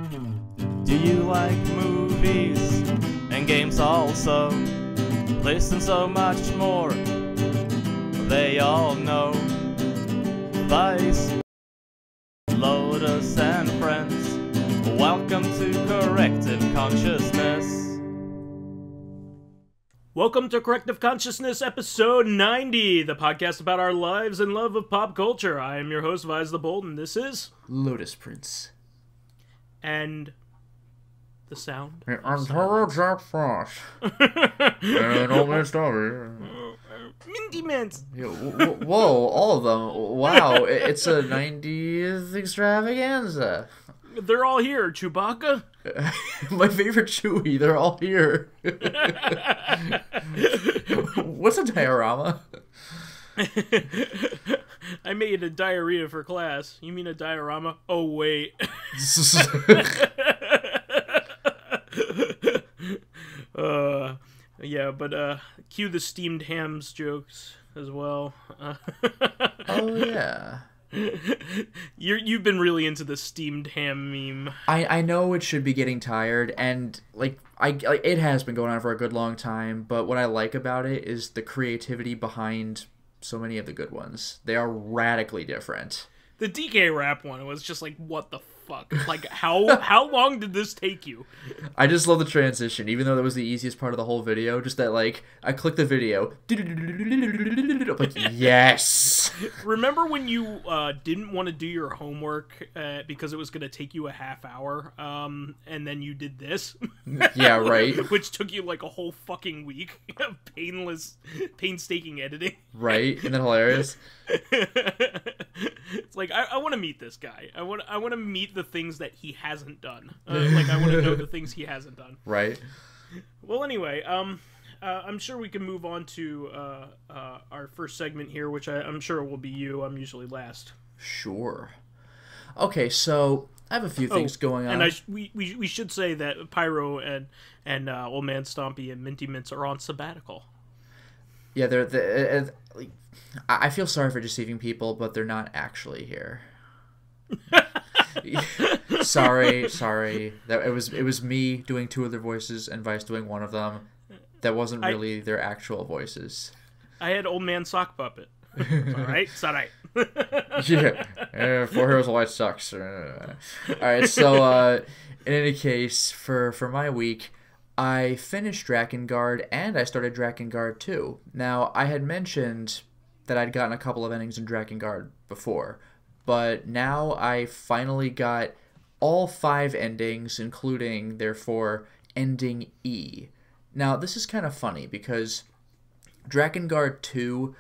Do you like movies and games also? Listen, so much more they all know. Vice, Lotus and friends, welcome to Corrective Consciousness. Welcome to Corrective Consciousness, episode 90, the podcast about our lives and love of pop culture. I am your host, vysethebold, and this is... Lotus Prince. And... the sound? I'm Toro Jack Frost. And Old Man Story. Minty Mints! Whoa, all of them. Wow, it's a 90th extravaganza. They're all here, Chewbacca. My favorite Chewie, they're all here. What's a diorama? I made a diarrhea for class. You mean a diorama? Oh, wait. Yeah, but cue the steamed hams jokes as well. Oh, yeah. You've been really into the steamed ham meme. I know it should be getting tired, and it has been going on for a good long time, but what I like about it is the creativity behind so many of the good ones. They are radically different. The DK rap one was just like, what the fuck? Like, how long did this take you? I just love the transition, even though that was the easiest part of the whole video. Just that, like, I click the video. I'm like, yes! Remember when you didn't want to do your homework because it was going to take you a half hour, and then you did this? Yeah, right. Which took you like a whole fucking week of painstaking editing. Right? Isn't that hilarious? It's like, I want to meet this guy. I want to meet the things that he hasn't done. Like, I want to know the things he hasn't done. Right. Well, anyway, I'm sure we can move on to our first segment here, which I'm sure will be you. I'm usually last. Sure. Okay, so I have a few things going on. And we should say that Pyro and Old Man Stompy and Minty Mints are on sabbatical. Yeah, I feel sorry for deceiving people, but they're not actually here. Sorry. That it was me doing two of their voices and Vice doing one of them. That wasn't really their actual voices. I had Old Man Sock Puppet. It's all right. Yeah. 4 Heroes of Light sucks. Alright, so in any case, for my week, I finished Drakengard and I started Drakengard 2. Now, I had mentioned that I'd gotten a couple of endings in Drakengard before, but now I finally got all 5 endings, including, therefore, ending E. Now, this is kind of funny, because Drakengard 2,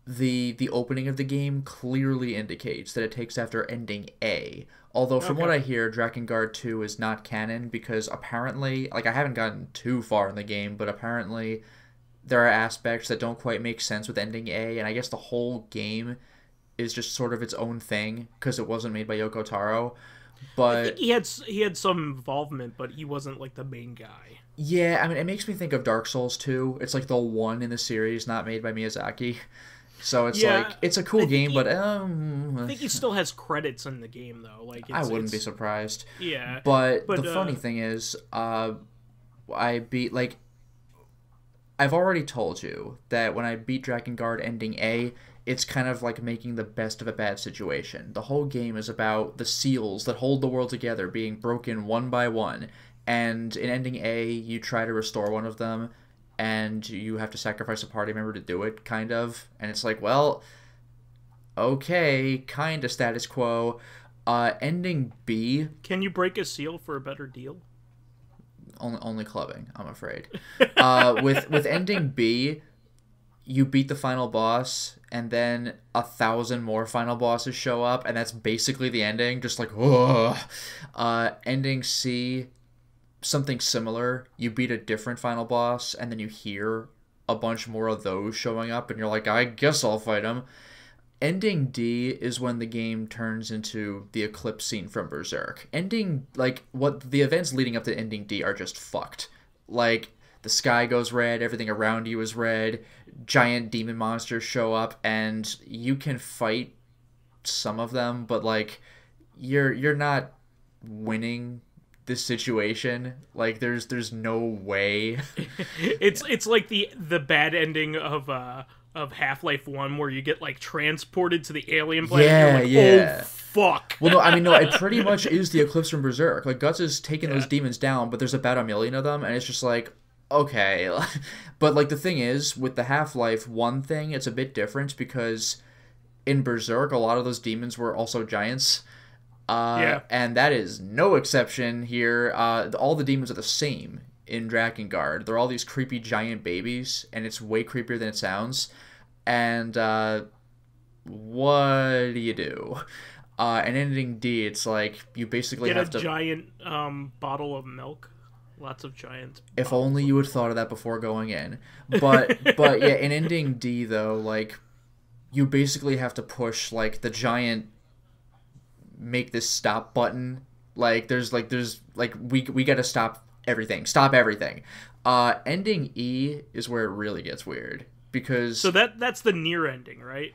the opening of the game clearly indicates that it takes after ending A. Although, from what I hear, Drakengard 2 is not canon, because apparently, like, I haven't gotten too far in the game, but apparently there are aspects that don't quite make sense with ending A, and I guess the whole game is just sort of its own thing, because it wasn't made by Yoko Taro. But I think he had some involvement, but he wasn't, like, the main guy. Yeah, I mean, it makes me think of Dark Souls 2. It's, like, the one in the series not made by Miyazaki. So it's like, it's a cool game, but I think he still has credits in the game, though. Like, I wouldn't be surprised. Yeah. But the funny thing is, I beat, like, I've already told you that when I beat Drakengard ending A, it's kind of like making the best of a bad situation. The whole game is about the seals that hold the world together being broken one by one, and in ending A, you try to restore one of them, and you have to sacrifice a party member to do it, kind of. And it's like, well, okay, kind of status quo. Ending B... Can you break a seal for a better deal? Only clubbing, I'm afraid. With ending B, you beat the final boss, and then 1,000 more final bosses show up, and that's basically the ending. Just like, ugh. Ending C, something similar. You beat a different final boss, and then you hear a bunch more of those showing up, and you're like, I guess I'll fight them. Ending D is when the game turns into the eclipse scene from Berserk. Ending, like, what the events leading up to ending D are just fucked. Like, the sky goes red, everything around you is red, giant demon monsters show up, and you can fight some of them, but, like, you're not winning this situation. Like, there's no way. It's like the bad ending of Half-Life 1 where you get like transported to the alien planet. Yeah, and you're like, yeah. Oh fuck. Well, no, I mean, no, it pretty much is the Eclipse from Berserk. Like, Guts is taking those demons down, but there's about 1 million of them, and it's just like, okay. But, like, the thing is, with the Half-Life 1 thing, it's a bit different because in Berserk, a lot of those demons were also giants. And that is no exception here. All the demons are the same in Drakengard. They're all these creepy giant babies, and it's way creepier than it sounds. And what do you do? And ending D, it's like you basically have to get a giant bottle of milk. Lots of giant. If only you had thought of that before going in. But yeah, in ending D though, like you basically have to push like the giant make this stop button. Like there's we got to stop everything. Stop everything. Ending E is where it really gets weird because so that's the near ending, right?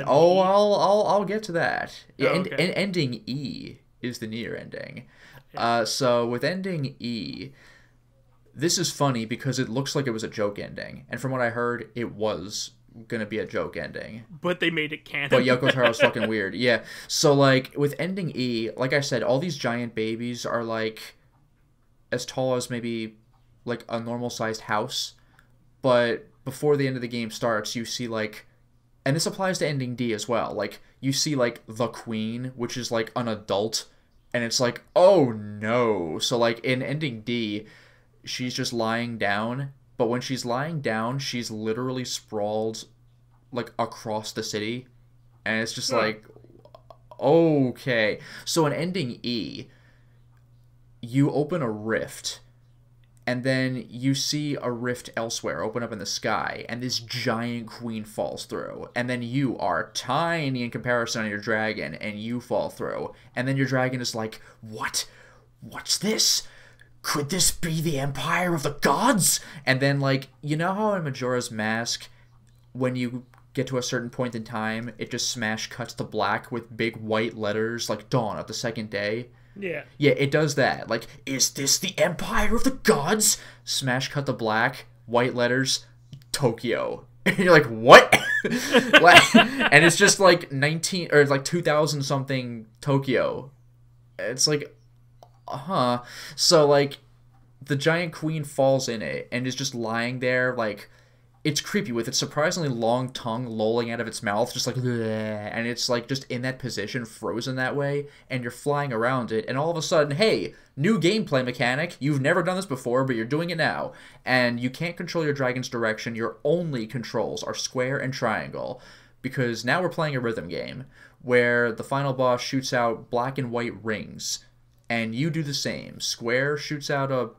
I'll get to that. Yeah, okay. Ending E is the near ending. So with ending E, this is funny because it looks like it was a joke ending, and from what I heard, it was gonna be a joke ending. But they made it canon. But Yoko Taro's fucking weird. Yeah. So like with ending E, like I said, all these giant babies are like as tall as maybe like a normal sized house, but before the end of the game starts, you see like. And this applies to ending D as well. Like, you see, like, the queen, which is, like, an adult. And it's like, oh, no. So, like, in ending D, she's just lying down. But when she's lying down, she's literally sprawled, like, across the city. And it's just like, okay. So in ending E, you open a rift. And then you see a rift elsewhere open up in the sky, and this giant queen falls through. And then you are tiny in comparison to your dragon, and you fall through. And then your dragon is like, what? What's this? Could this be the Empire of the Gods? And then, like, you know how in Majora's Mask, when you get to a certain point in time, it just smash cuts to black with big white letters, like dawn of the second day? Yeah. Yeah, it does that. Like, is this the Empire of the Gods? Smash cut to black, white letters, Tokyo. And you're like, what? And it's just like 2000 something Tokyo. It's like, huh. So like the giant queen falls in it and is just lying there like it's creepy with its surprisingly long tongue lolling out of its mouth, just like, bleh, and it's like just in that position, frozen that way, and you're flying around it, and all of a sudden, hey, new gameplay mechanic, you've never done this before, but you're doing it now, and you can't control your dragon's direction, your only controls are square and triangle, because now we're playing a rhythm game, where the final boss shoots out black and white rings, and you do the same. Square shoots out a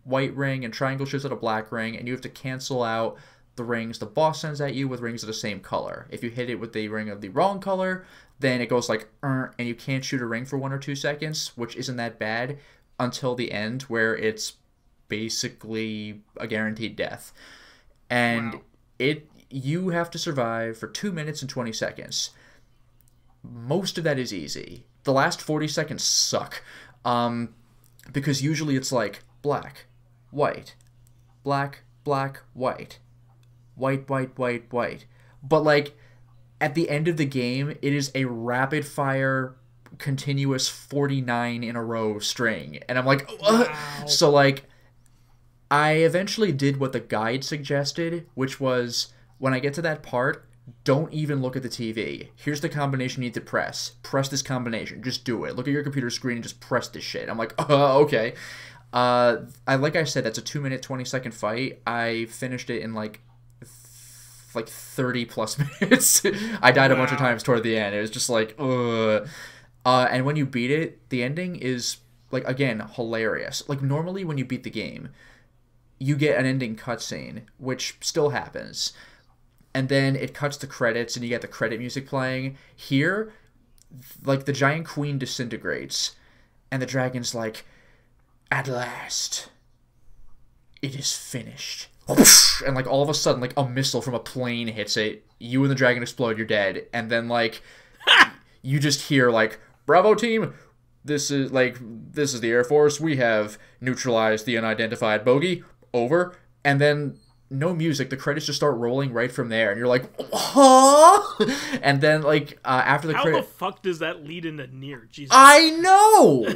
white ring, and triangle shoots out a black ring, and you have to cancel out the rings the boss sends at you with rings of the same color. If you hit it with the ring of the wrong color, then it goes like, and you can't shoot a ring for 1 or 2 seconds, which isn't that bad, until the end, where it's basically a guaranteed death. And you have to survive for 2 minutes and 20 seconds. Most of that is easy. The last 40 seconds suck. Because usually it's like, black, white, black, black, white, white, white, white, white. But, like, at the end of the game, it is a rapid-fire, continuous 49 in a row string. And I'm like, wow. So, like, I eventually did what the guide suggested, which was, when I get to that part, don't even look at the TV. Here's the combination you need to press. Press this combination. Just do it. Look at your computer screen and just press this shit. I'm like, okay. Like I said, that's a 2 minute, 20-second fight. I finished it in like 30 plus minutes. I died a bunch of times toward the end. It was just like, ugh. And when you beat it, the ending is, like, again, hilarious. Like, normally when you beat the game, you get an ending cutscene, which still happens. And then it cuts to credits, and you get the credit music playing. Here, like, the giant queen disintegrates, and the dragon's like, at last, it is finished. And, like, all of a sudden, like, a missile from a plane hits it. You and the dragon explode, you're dead. And then, like, you just hear, like, bravo team, this is the Air Force. We have neutralized the unidentified bogey. Over. And then no music. The credits just start rolling right from there, and you're like, huh? And then like after the how the fuck does that lead into Nier? Jesus. I know.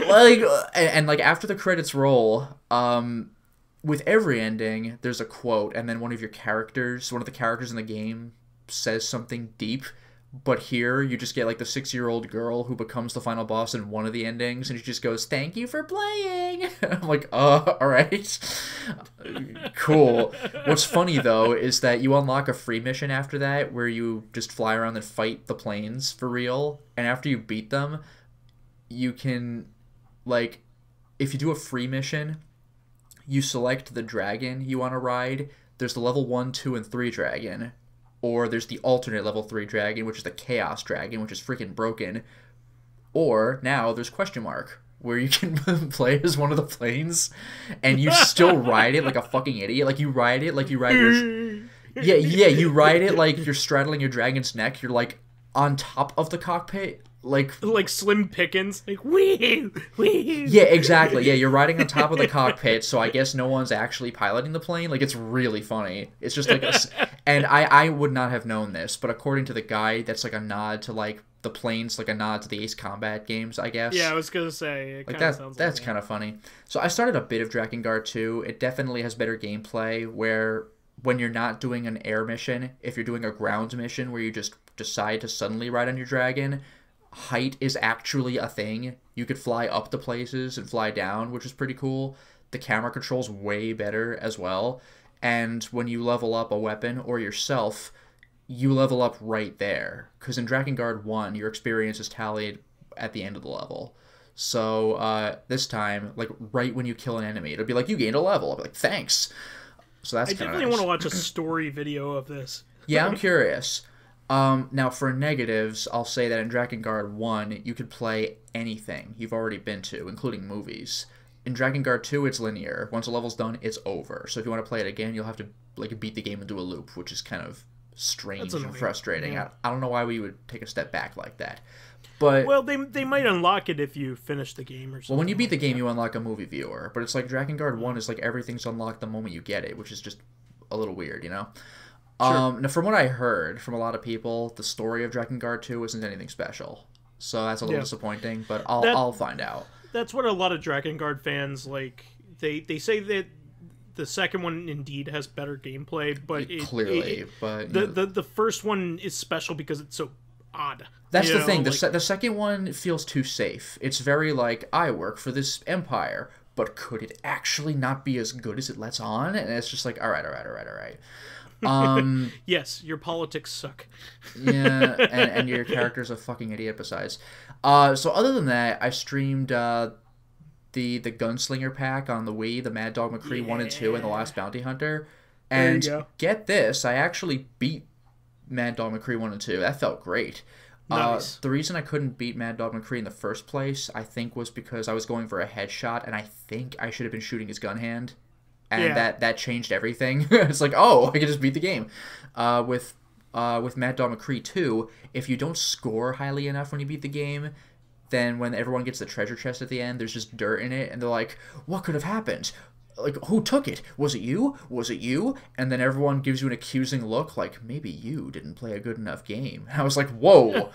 Like and like after the credits roll, with every ending, there's a quote, and then one of the characters in the game says something deep. But here, you just get, like, the 6-year-old girl who becomes the final boss in one of the endings, and she just goes, "Thank you for playing!" I'm like, alright. Cool. What's funny, though, is that you unlock a free mission after that, where you just fly around and fight the planes for real, and after you beat them, you can, like, if you do a free mission, you select the dragon you want to ride. There's the level 1, 2, and 3 dragon. Or there's the alternate level 3 dragon, which is the Chaos Dragon, which is freaking broken. Or now there's question mark, where you can play as one of the planes, and you still ride it like a fucking idiot. Like you ride it like you ride your you ride it like you're straddling your dragon's neck. You're like on top of the cockpit. Like Slim Pickens, like wee. Yeah, exactly. Yeah, you're riding on top of the cockpit, so I guess no one's actually piloting the plane. Like, it's really funny. It's just like, and I would not have known this, but according to the guy, that's like a nod to like the planes, like a nod to the Ace Combat games, I guess. Yeah, I was gonna say like that's kind of funny. So I started a bit of Drakengard 2. It definitely has better gameplay where when you're not doing an air mission, if you're doing a ground mission where you just decide to suddenly ride on your dragon, height is actually a thing. You could fly up to places and fly down, which is pretty cool. The camera control's way better as well. And when you level up a weapon or yourself, you level up right there. Because in Drakengard 1, your experience is tallied at the end of the level. So this time, like right when you kill an enemy, it'll be like, you gained a level. I'll be like, thanks. So that's kind of I definitely want to watch a story video of this. Yeah, I'm curious. Now, for negatives, I'll say that in Drakengard 1, you could play anything you've already been to, including movies. In Drakengard 2, it's linear. Once a level's done, it's over. So if you want to play it again, you'll have to like beat the game and do a loop, which is kind of strange and frustrating. Yeah. I don't know why we would take a step back like that. But well, they might unlock it if you finish the game or something. Well, when you beat the game, you unlock a movie viewer. But it's like Drakengard 1 is like everything's unlocked the moment you get it, which is just a little weird, you know? Sure. Now, from what I heard from a lot of people, the story of Drakengard 2 isn't anything special. So that's a little disappointing, but I'll find out. That's what a lot of Drakengard fans like. They say that the second one indeed has better gameplay, but the first one is special because it's so odd. That's the thing. The second one feels too safe. It's very like, I work for this empire, but could it actually not be as good as it lets on? And it's just like, all right. Yes, your politics suck. Yeah, and your character's a fucking idiot besides. So other than that, I streamed the Gunslinger Pack on the Wii, the Mad Dog McCree 1 and 2, and the Last Bounty Hunter. And get this, I actually beat Mad Dog McCree 1 and 2. That felt great. Nice. The reason I couldn't beat Mad Dog McCree in the first place, I think, was because I was going for a headshot, and I think I should have been shooting his gun hand. And that changed everything. It's like, oh, I can just beat the game. With Mad Dog McCree 2, if you don't score highly enough when you beat the game, then when everyone gets the treasure chest at the end, there's just dirt in it, and they're like, what could have happened? Like, who took it? Was it you? Was it you? And then everyone gives you an accusing look, like, maybe you didn't play a good enough game. And I was like, whoa.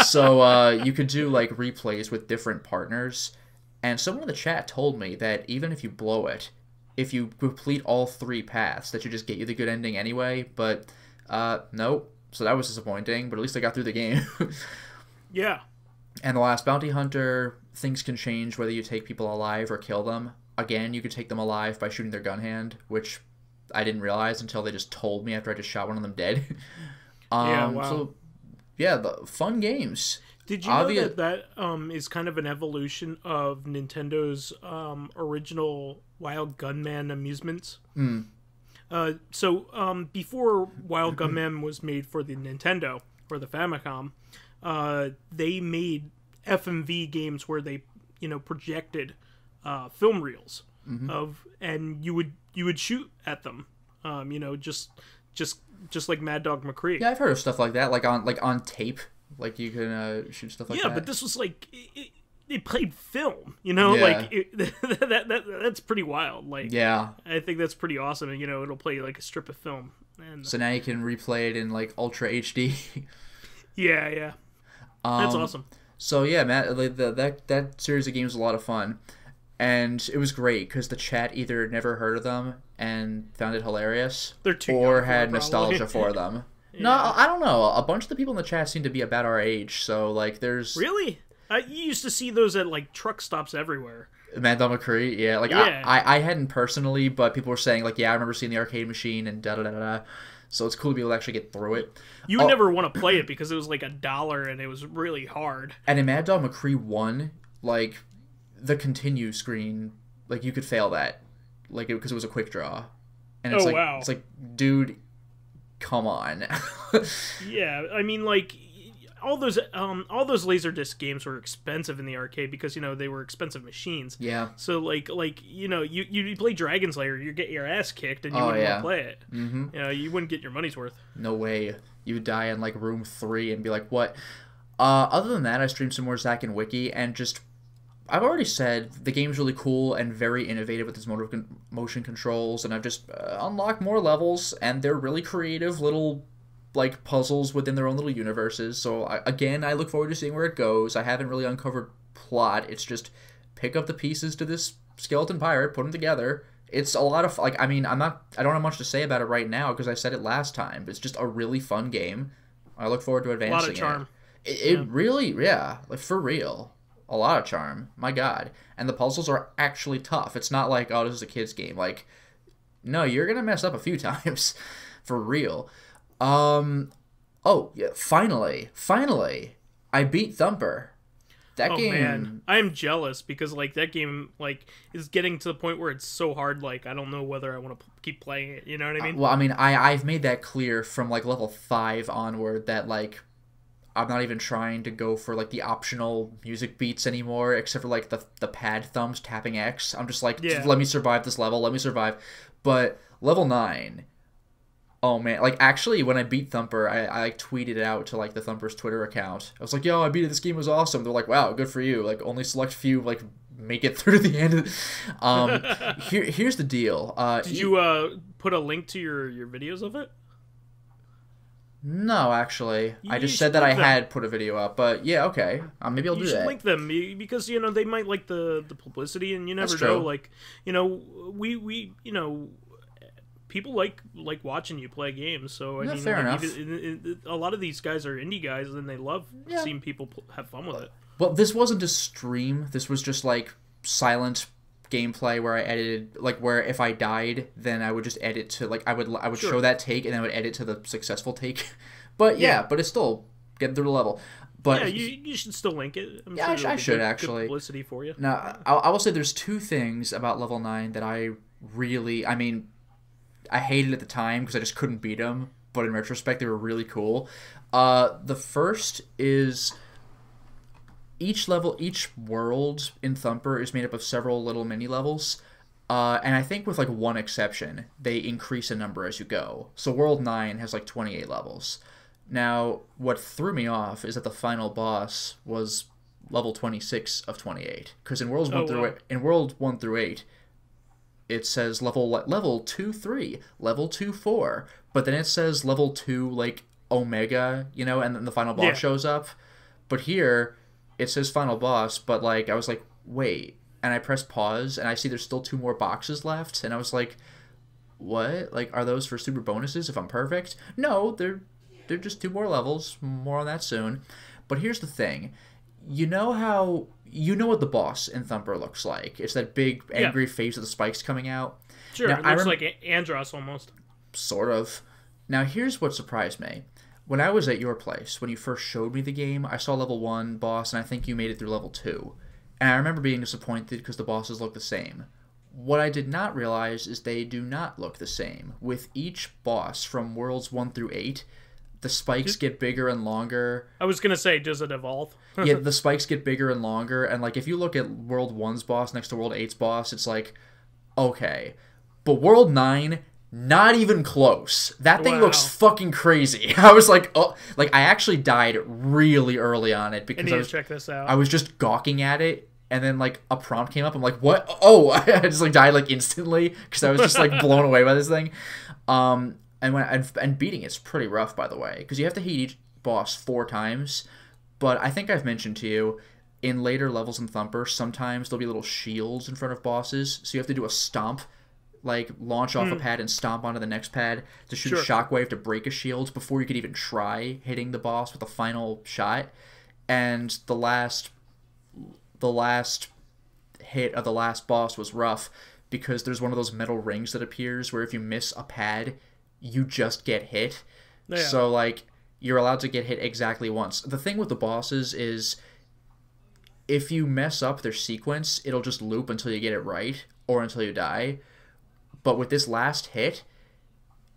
So you could do, like, replays with different partners. And someone in the chat told me that even if you blow it, if you complete all 3 paths, that should just get you the good ending anyway. But, nope. So that was disappointing, but at least I got through the game. Yeah. And the Last Bounty Hunter, things can change whether you take people alive or kill them. Again, you could take them alive by shooting their gun hand, which I didn't realize until they just told me after I just shot one of them dead. Yeah, wow. So, yeah, the fun games. Did you know that is kind of an evolution of Nintendo's original Wild Gunman amusements? So before Wild Gunman was made for the Nintendo or the Famicom, they made FMV games where they, projected film reels of, and you would shoot at them, just like Mad Dog McCree. Yeah, I've heard of stuff like that, like on tape. Like, you can shoot stuff like that. Yeah, but this was like... it played film, you know, Yeah. like that's pretty wild. Like, Yeah. I think that's pretty awesome. And, you know, it'll play like a strip of film. And So now you can replay it in like Ultra HD. yeah, that's awesome. So yeah, Matt, like, that series of games was a lot of fun, and it was great because the chat either never heard of them and found it hilarious, They're too or young for had it, nostalgia probably. for them. No, I don't know. A bunch of the people in the chat seem to be about our age, so like there's Really? You used to see those at like truck stops everywhere. Dog McCree, yeah. Like Yeah. I hadn't personally, but people were saying like, yeah, I remember seeing the arcade machine and da da da da. So it's cool to be able to actually get through it. You would never want to play it because it was like $1 and it was really hard. And in Mad Dog McCree 1, like, the continue screen, like, you could fail that. Like, because it was a quick draw. And it's wow. It's like, dude, come on. Yeah, I mean, like, all those Laserdisc games were expensive in the arcade because, you know, they were expensive machines. Yeah. So, like you know, you play Dragon Slayer, you get your ass kicked, and you wouldn't want to play it. Mm-hmm. You know, you wouldn't get your money's worth. No way. You would die in, like, room 3 and be like, what? Other than that, I streamed some more Zack and Wiki, and just... I've already said the game's really cool and very innovative with its motion controls, and I've just unlocked more levels, and they're really creative little, like, puzzles within their own little universes. So, I look forward to seeing where it goes. I haven't really uncovered plot. It's just pick up the pieces to this skeleton pirate, put them together. It's a lot of, like, I mean, I don't have much to say about it right now because I said it last time. It's just a really fun game. I look forward to advancing it. A lot of charm. It really, yeah, like, for real. A lot of charm. My God. And the puzzles are actually tough. It's not like, oh, this is a kid's game. Like, no, you're going to mess up a few times. For real. Oh, yeah, finally, I beat Thumper. That game... Man, I am jealous because, like, that game, like, is getting to the point where it's so hard, like, I don't know whether I want to keep playing it, you know what I mean? Well, I mean, I've made that clear from, like, level 5 onward that, like, I'm not even trying to go for, like, the optional music beats anymore, except for, like, the pad thumbs tapping X. I'm just like, yeah. Let me survive this level, let me survive. But level 9... Oh, man. Like, actually, when I beat Thumper, I like, tweeted it out to, like, the Thumper's Twitter account. I was like, yo, I beat it. This game was awesome. They're like, wow, good for you. Like, only select few, like, make it through to the end. Here's the deal. Did you put a link to your videos of it? No, actually. I just should said that I link them. had put a video up. But, yeah, okay. Maybe I'll do You should that. link them because, you know, they might like the publicity and you never That's know. true. Like, you know, we you know... People like watching you play games, so I mean, fair enough. A lot of these guys are indie guys, and they love seeing people have fun with it. Well, this wasn't a stream. This was just, like, silent gameplay where I edited, like, where if I died, then I would just edit to, like, I would Sure. show that take, and then I would edit to the successful take. But, yeah, but it's still getting through the level. But Yeah, you should still link it. I'm Yeah, sure I it'll be should, good actually. publicity for you. Now, I will say there's two things about level 9 that I really, I mean, I hated at the time because I just couldn't beat them, but in retrospect, they were really cool. The first is each world in Thumper is made up of several little mini levels. And I think with, like, one exception, they increase in number as you go. So World 9 has, like, 28 levels. Now, what threw me off is that the final boss was level 26 of 28. Because in World 1 through 8, it says level 2 3, level 2 4, but then it says level 2 like Omega, you know, and then the final boss shows up. But here it says final boss, but like I was like, wait, and I pressed pause and I see there's still 2 more boxes left, and I was like, what? Like, are those for super bonuses if I'm perfect? No, they're just 2 more levels. More on that soon. But here's the thing. You know what the boss in Thumper looks like. It's that big, angry face with the spikes coming out. Sure, now, it looks like Andros almost. Sort of. Now, here's what surprised me. When I was at your place, when you first showed me the game, I saw level 1 boss, and I think you made it through level 2. And I remember being disappointed because the bosses look the same. What I did not realize is they do not look the same. With each boss from Worlds 1 through 8, the spikes get bigger and longer. I was going to say, does it evolve? Yeah, the spikes get bigger and longer, and like if you look at World 1's boss next to World 8's boss, it's like, okay. But World 9 Not even close. That thing Wow. looks fucking crazy. I was like, oh, like I actually died really early on it I because need to check this out. I was just gawking at it, and then like a prompt came up. I'm like, what? Oh, I just like died like instantly because I was just like blown away by this thing. And beating it's pretty rough, by the way, because you have to hit each boss 4 times. But I think I've mentioned to you, in later levels in Thumper, sometimes there'll be little shields in front of bosses, so you have to do a stomp, like launch off a pad and stomp onto the next pad to shoot a shockwave to break a shield before you could even try hitting the boss with a final shot. And the last hit of the last boss was rough because there's one of those metal rings that appears where if you miss a pad, you just get hit. Yeah. So like you're allowed to get hit exactly once. The thing with the bosses is if you mess up their sequence, it'll just loop until you get it right or until you die. But with this last hit,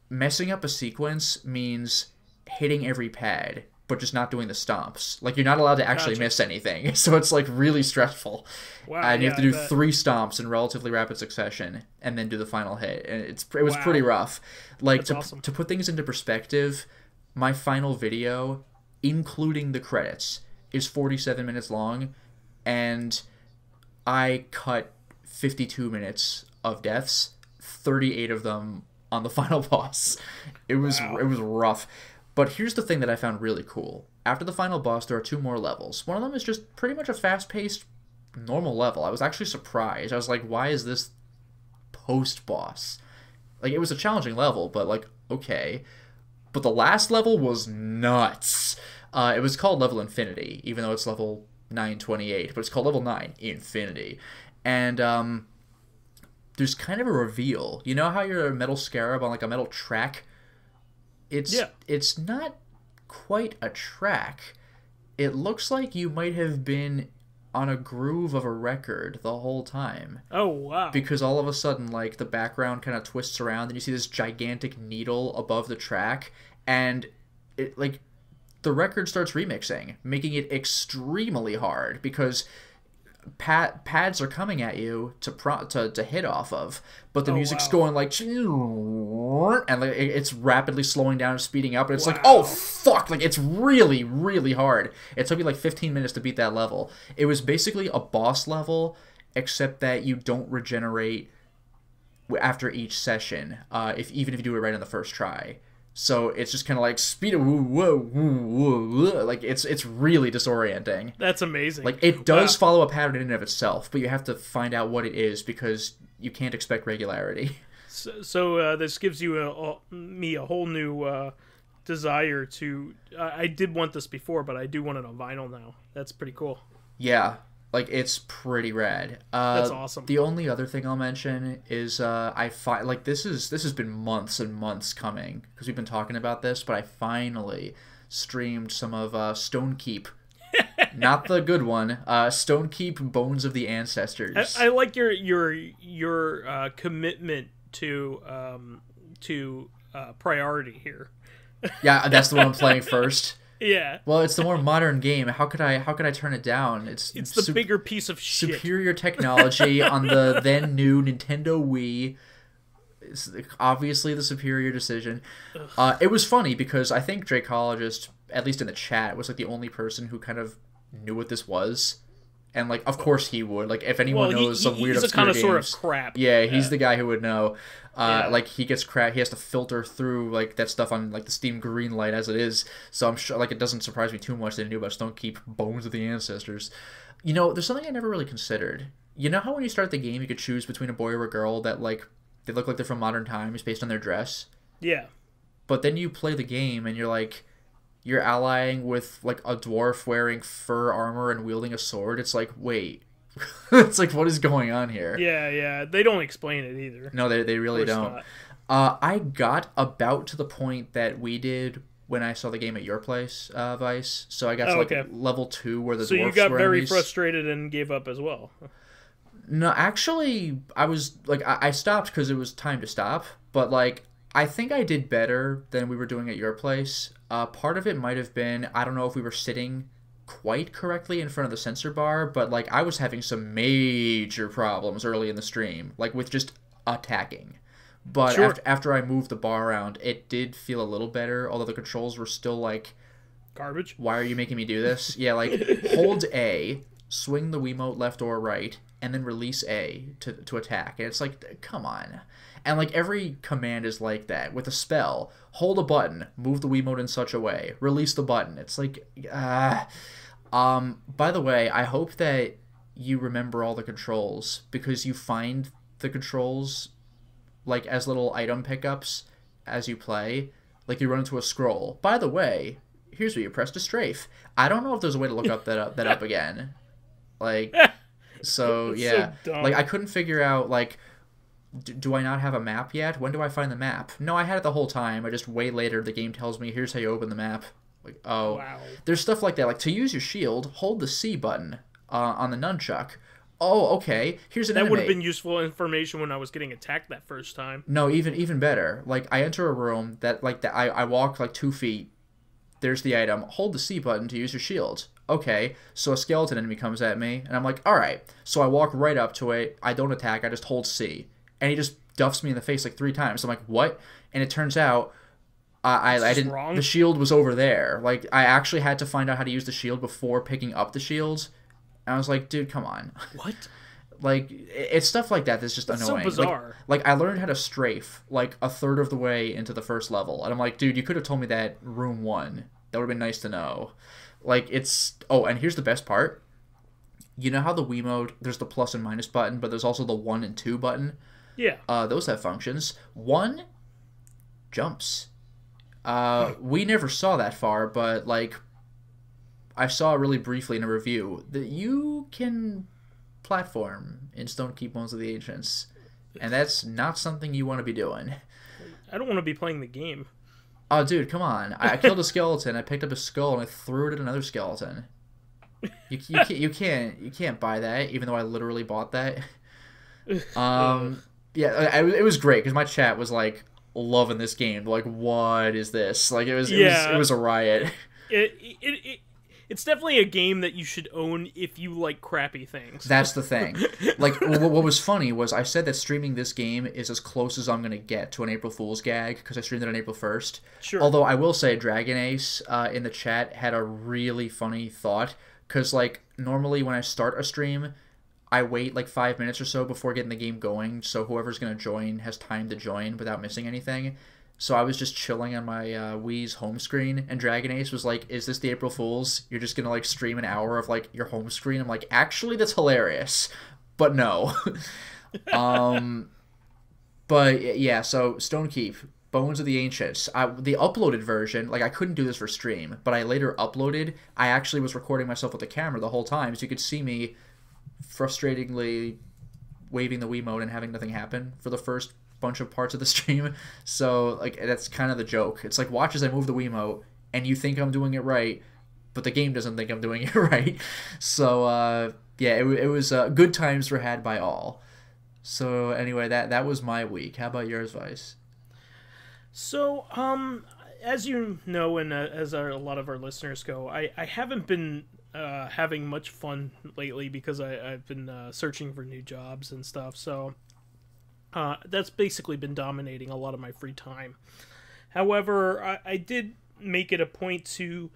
messing up a sequence means hitting every pad, but just not doing the stomps. Like, you're not allowed to actually miss anything. So it's, like, really stressful. Wow, and you have to do 3 stomps in relatively rapid succession and then do the final hit. And it was pretty rough. Like, to put things into perspective, my final video, including the credits, is 47 minutes long, and I cut 52 minutes of deaths, 38 of them on the final boss. It was rough. But here's the thing that I found really cool. After the final boss, there are 2 more levels. One of them is just pretty much a fast-paced, normal level. I was actually surprised. I was like, why is this post-boss? Like, it was a challenging level, but, like, okay. But the last level was nuts. It was called Level Infinity, even though it's level 928. But it's called Level 9 Infinity. And, there's kind of a reveal. You know how you're a metal scarab on, like, a metal track? It's not quite a track. It looks like you might have been on a groove of a record the whole time. Oh, wow. Because all of a sudden, like, the background kind of twists around and you see this gigantic needle above the track, and it, like, the record starts remixing, making it extremely hard because pads are coming at you to hit off of, but the music's going like, and like it's rapidly slowing down and speeding up, and it's like, oh fuck, like it's really, really hard. It took me like 15 minutes to beat that level. It was basically a boss level, except that you don't regenerate after each session, even if you do it right on the first try. So it's just kind of like speed, like it's really disorienting. That's amazing. Like it does follow a pattern in and of itself, but you have to find out what it is because you can't expect regularity. So this gives you me a whole new desire to. I did want this before, but I do want it on vinyl now. That's pretty cool. Yeah. Like, it's pretty rad. That's awesome. The only other thing I'll mention is like, this has been months and months coming, because we've been talking about this, but I finally streamed some of Stonekeep. Not the good one. Stonekeep Bones of the Ancestors. I like your commitment to priority here. Yeah, that's the one I'm playing first. Yeah. Well, it's the more modern game. How could I turn it down? It's the bigger piece of shit. Superior technology on the then new Nintendo Wii. It's obviously the superior decision. It was funny because I think Dracologist, at least in the chat, was like the only person who kind of knew what this was. And like, of course he would. Like, if anyone knows some weird obscure games, he's a connoisseur of crap. Yeah, he's the guy who would know. Like, he gets crap. He has to filter through like that stuff on like the Steam Greenlight as it is. So I'm sure, like, it doesn't surprise me too much that he knew about Stonekeep Bones of the Ancestors. You know, there's something I never really considered. You know how when you start the game, you could choose between a boy or a girl that like they look like they're from modern times based on their dress. Yeah. But then you play the game and you're like, you're allying with like a dwarf wearing fur armor and wielding a sword. It's like, wait. It's like, what is going on here? Yeah. They don't explain it either. No, they really don't. I got about to the point that we did when I saw the game at your place, Vice. So I got to like level 2 where the dwarfs were enemies. So you got very frustrated and gave up as well. No, actually, I was like, I stopped because it was time to stop. But like, I think I did better than we were doing at your place. Part of it might have been, I don't know if we were sitting quite correctly in front of the sensor bar, but like I was having some major problems early in the stream, like with just attacking. But Sure. after I moved the bar around, it did feel a little better, although the controls were still like, Garbage. why are you making me do this? Yeah, like, hold A, swing the Wiimote left or right, and then release A to attack. And it's like, come on. And, like, every command is like that. With a spell, hold a button, move the Wiimote in such a way, release the button. It's like, by the way, I hope that you remember all the controls, because you find the controls, like, as little item pickups as you play. Like, you run into a scroll. By the way, here's where you press to strafe. I don't know if there's a way to look up that up again. Like, so, yeah. So dumb. Like, I couldn't figure out, like, do I not have a map yet? When do I find the map? No, I had it the whole time. I just, way later, the game tells me, here's how you open the map. Like, oh. Wow. There's stuff like that. Like, to use your shield, hold the C button on the nunchuck. Oh, okay. Here's an That enemy. would have been useful information when I was getting attacked that first time. No, even better. Like, I enter a room I walk like 2 feet. There's the item. Hold the C button to use your shield. Okay, so a skeleton enemy comes at me, and I'm like, all right. So I walk right up to it. I don't attack. I just hold C, and he just duffs me in the face like 3 times. I'm like, what? And it turns out I didn't. Wrong. The shield was over there. Like, I actually had to find out how to use the shield before picking up the shield. And I was like, dude, come on. What? Like, it's stuff like that that's just annoying. So bizarre. Like, I learned how to strafe, like, a third of the way into the first level. And I'm like, dude, you could have told me that room 1. That would have been nice to know. Like, it's... Oh, and here's the best part. You know how the Wiimote, there's the plus and minus button, but there's also the 1 and 2 button? Yeah. Those have functions. 1 jumps. We never saw that far, but, like, I saw really briefly in a review that you can platform in Stonekeep Bones of the Ancients, and that's not something you want to be doing. I don't want to be playing the game. Oh, dude, come on. I killed a skeleton, I picked up a skull, and I threw it at another skeleton. You can't buy that, even though I literally bought that. Yeah, it was great, because my chat was, like, loving this game. Like, what is this? Like, it was a riot. It's definitely a game that you should own if you like crappy things. That's the thing. Like, what was funny was I said that streaming this game is as close as I'm going to get to an April Fool's gag, because I streamed it on April 1st. Sure. Although I will say Dragon Ace in the chat had a really funny thought, because, like, normally when I start a stream, I wait like 5 minutes or so before getting the game going, so whoever's going to join has time to join without missing anything. So I was just chilling on my Wii's home screen, and Dragon Ace was like, is this the April Fool's? You're just going to, like, stream an hour of, like, your home screen? I'm like, actually, that's hilarious. But no. But, yeah, so Stonekeep, Bones of the Ancients. The uploaded version, like, I couldn't do this for stream, but I later uploaded. I actually was recording myself with the camera the whole time, so you could see me frustratingly waving the Wiimote and having nothing happen for the first bunch of parts of the stream. So, like, that's kind of the joke. It's like, watch as I move the Wiimote, and you think I'm doing it right, but the game doesn't think I'm doing it right. So, yeah, it was good times were had by all. So, anyway, that was my week. How about yours, Vice? So, as you know, and as a lot of our listeners go, I haven't been having much fun lately because I've been searching for new jobs and stuff. So, that's basically been dominating a lot of my free time. However, I did make it a point to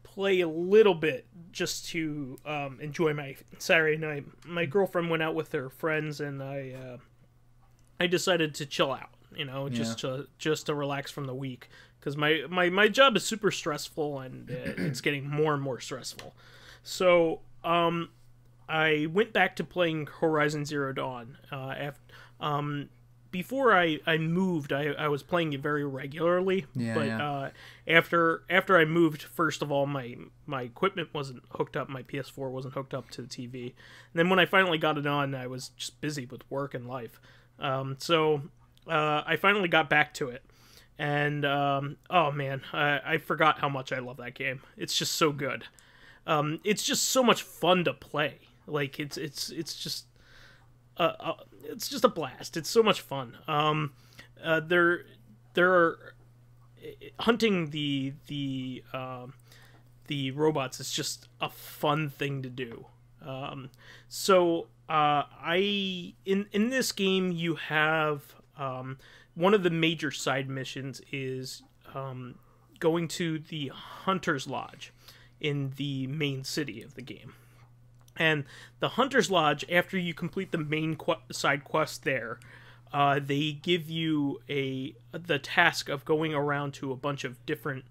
play a little bit just to enjoy my Saturday night. My girlfriend went out with her friends, and I decided to chill out. You know, just to relax from the week, because my job is super stressful, and it's getting more and more stressful. So I went back to playing Horizon Zero Dawn. Before I moved, I was playing it very regularly. After I moved, first of all, my equipment wasn't hooked up. My PS4 wasn't hooked up to the TV. And then when I finally got it on, I was just busy with work and life. So I finally got back to it. And, oh man, I forgot how much I love that game. It's just so good. It's just so much fun to play. Like, it's just a blast. It's so much fun. There are hunting the robots is just a fun thing to do. In this game you have one of the major side missions is going to the Hunter's Lodge in the main city of the game. And the Hunter's Lodge, after you complete the main side quest there, they give you the task of going around to a bunch of different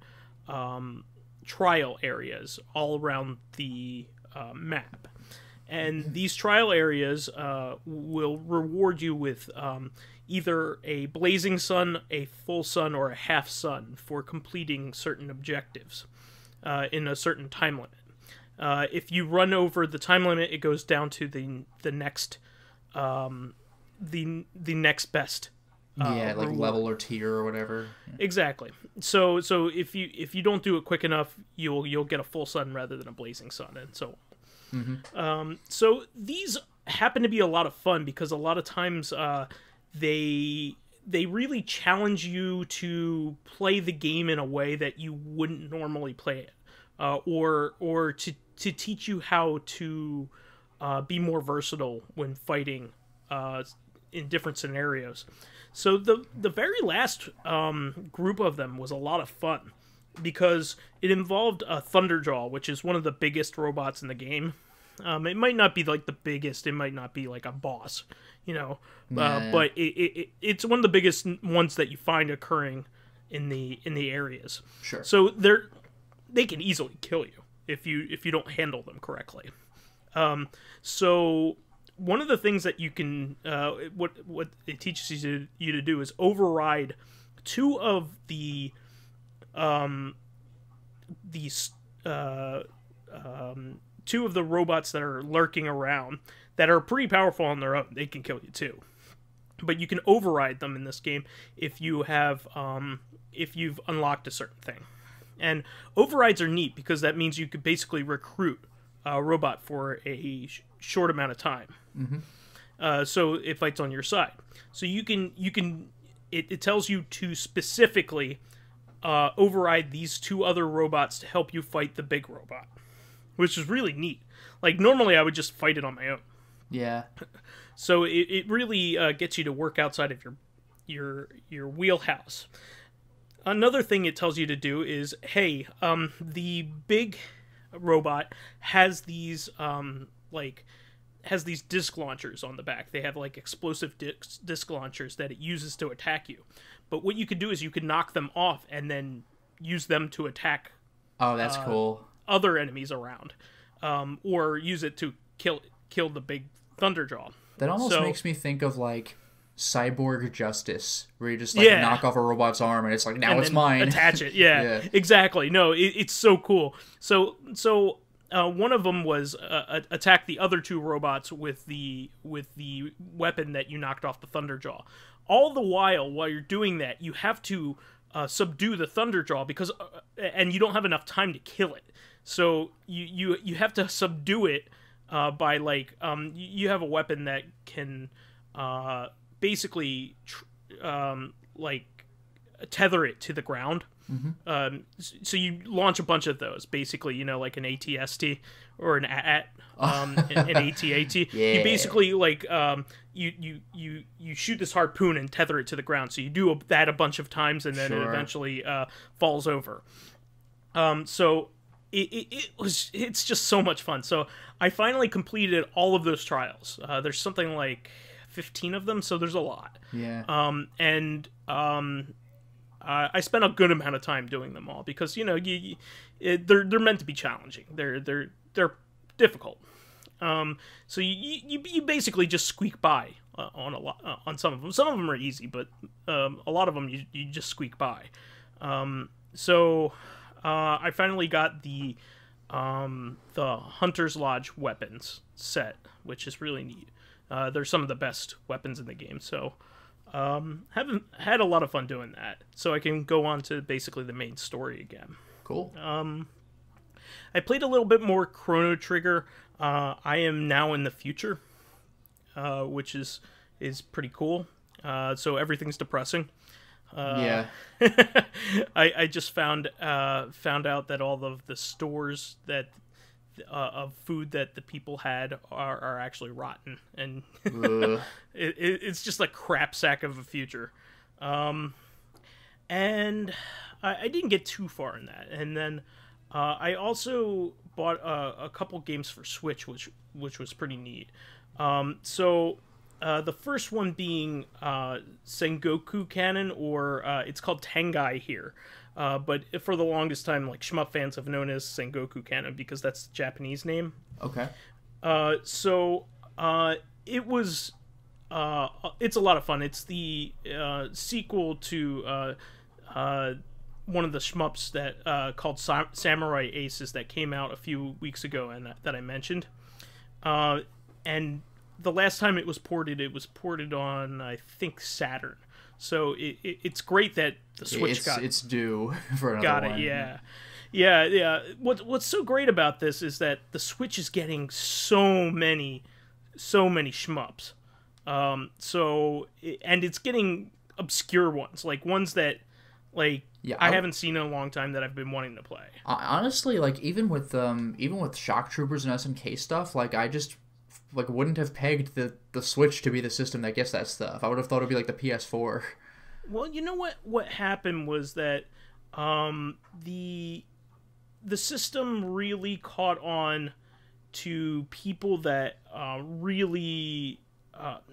trial areas all around the map. And these trial areas will reward you with either a blazing sun, a full sun, or a half sun for completing certain objectives in a certain time limit. If you run over the time limit, it goes down to the next the next best. Like reward. level or tier or whatever. Yeah. Exactly. So if you don't do it quick enough, you'll get a full sun rather than a blazing sun, and so on. So these happen to be a lot of fun because a lot of times they really challenge you to play the game in a way that you wouldn't normally play it, or to teach you how to be more versatile when fighting in different scenarios. So the very last group of them was a lot of fun because it involved a Thunderjaw, which is one of the biggest robots in the game. It might not be like the biggest, it might not be like a boss, but it's one of the biggest ones that you find occurring in the areas. Sure. So they can easily kill you if you don't handle them correctly. So one of the things that you can what it teaches you to do is override two of the two of the robots that are lurking around that are pretty powerful on their own. They can kill you too, but you can override them in this game if you have if you've unlocked a certain thing. And overrides are neat because that means you could basically recruit a robot for a short amount of time. So it fights on your side. So you can it tells you to specifically override these two other robots to help you fight the big robot, which is really neat. Like normally I would just fight it on my own. Yeah. So it really gets you to work outside of your wheelhouse. Another thing it tells you to do is, hey, the big robot has these disc launchers on the back. They have like explosive disc launchers that it uses to attack you. But what you could do is you could knock them off and then use them to attack. Oh, that's cool. Other enemies around, or use it to kill the big Thunderjaw. That almost makes me think of like Cyborg Justice, where you just knock off a robot's arm and it's like, now it's mine. Attach it. Yeah. Exactly. No, it's so cool. So one of them was attack the other two robots with the weapon that you knocked off the Thunderjaw. All the while you're doing that, you have to subdue the Thunderjaw because and you don't have enough time to kill it. So you have to subdue it by like you have a weapon that can basically like tether it to the ground. So you launch a bunch of those, basically, like an ATST or an AT, an ATAT. Yeah. You basically like you shoot this harpoon and tether it to the ground. So you do that a bunch of times, and then it eventually falls over. So it's just so much fun. So I finally completed all of those trials. There's something like 15 of them, so there's a lot. Yeah. I spent a good amount of time doing them all because they're meant to be challenging. They're difficult. So you basically just squeak by on some of them. Some of them are easy, but a lot of them you just squeak by. So I finally got the Hunter's Lodge weapons set, which is really neat. They're some of the best weapons in the game. So haven't had a lot of fun doing that. So I can go on to basically the main story again. Cool. I played a little bit more Chrono Trigger. I am now in the future, which is pretty cool. So everything's depressing. Yeah. I just found out that all of the stores that of food that the people had are actually rotten, and it's just a crap sack of a future. And I didn't get too far in that. And then I also bought a couple games for Switch, which was pretty neat. So the first one being Sengoku Cannon, or it's called Tengai here. But for the longest time, like, shmup fans have known it as Sengoku Cannon because that's the Japanese name. Okay. It was it's a lot of fun. It's the sequel to one of the shmups that called Samurai Aces that came out a few weeks ago and that I mentioned. And the last time it was ported on, I think, Saturn. So it's great that the Switch it's due for another got one. it. Yeah. What's so great about this is that the Switch is getting so many shmups. And it's getting obscure ones, like ones that, like, I haven't seen in a long time that I've been wanting to play. Honestly, like, even with Shock Troopers and SNK stuff, like, I just wouldn't have pegged the Switch to be the system that gets that stuff. I would have thought it'd be like the PS4. Well, you know what happened was that the system really caught on to people that really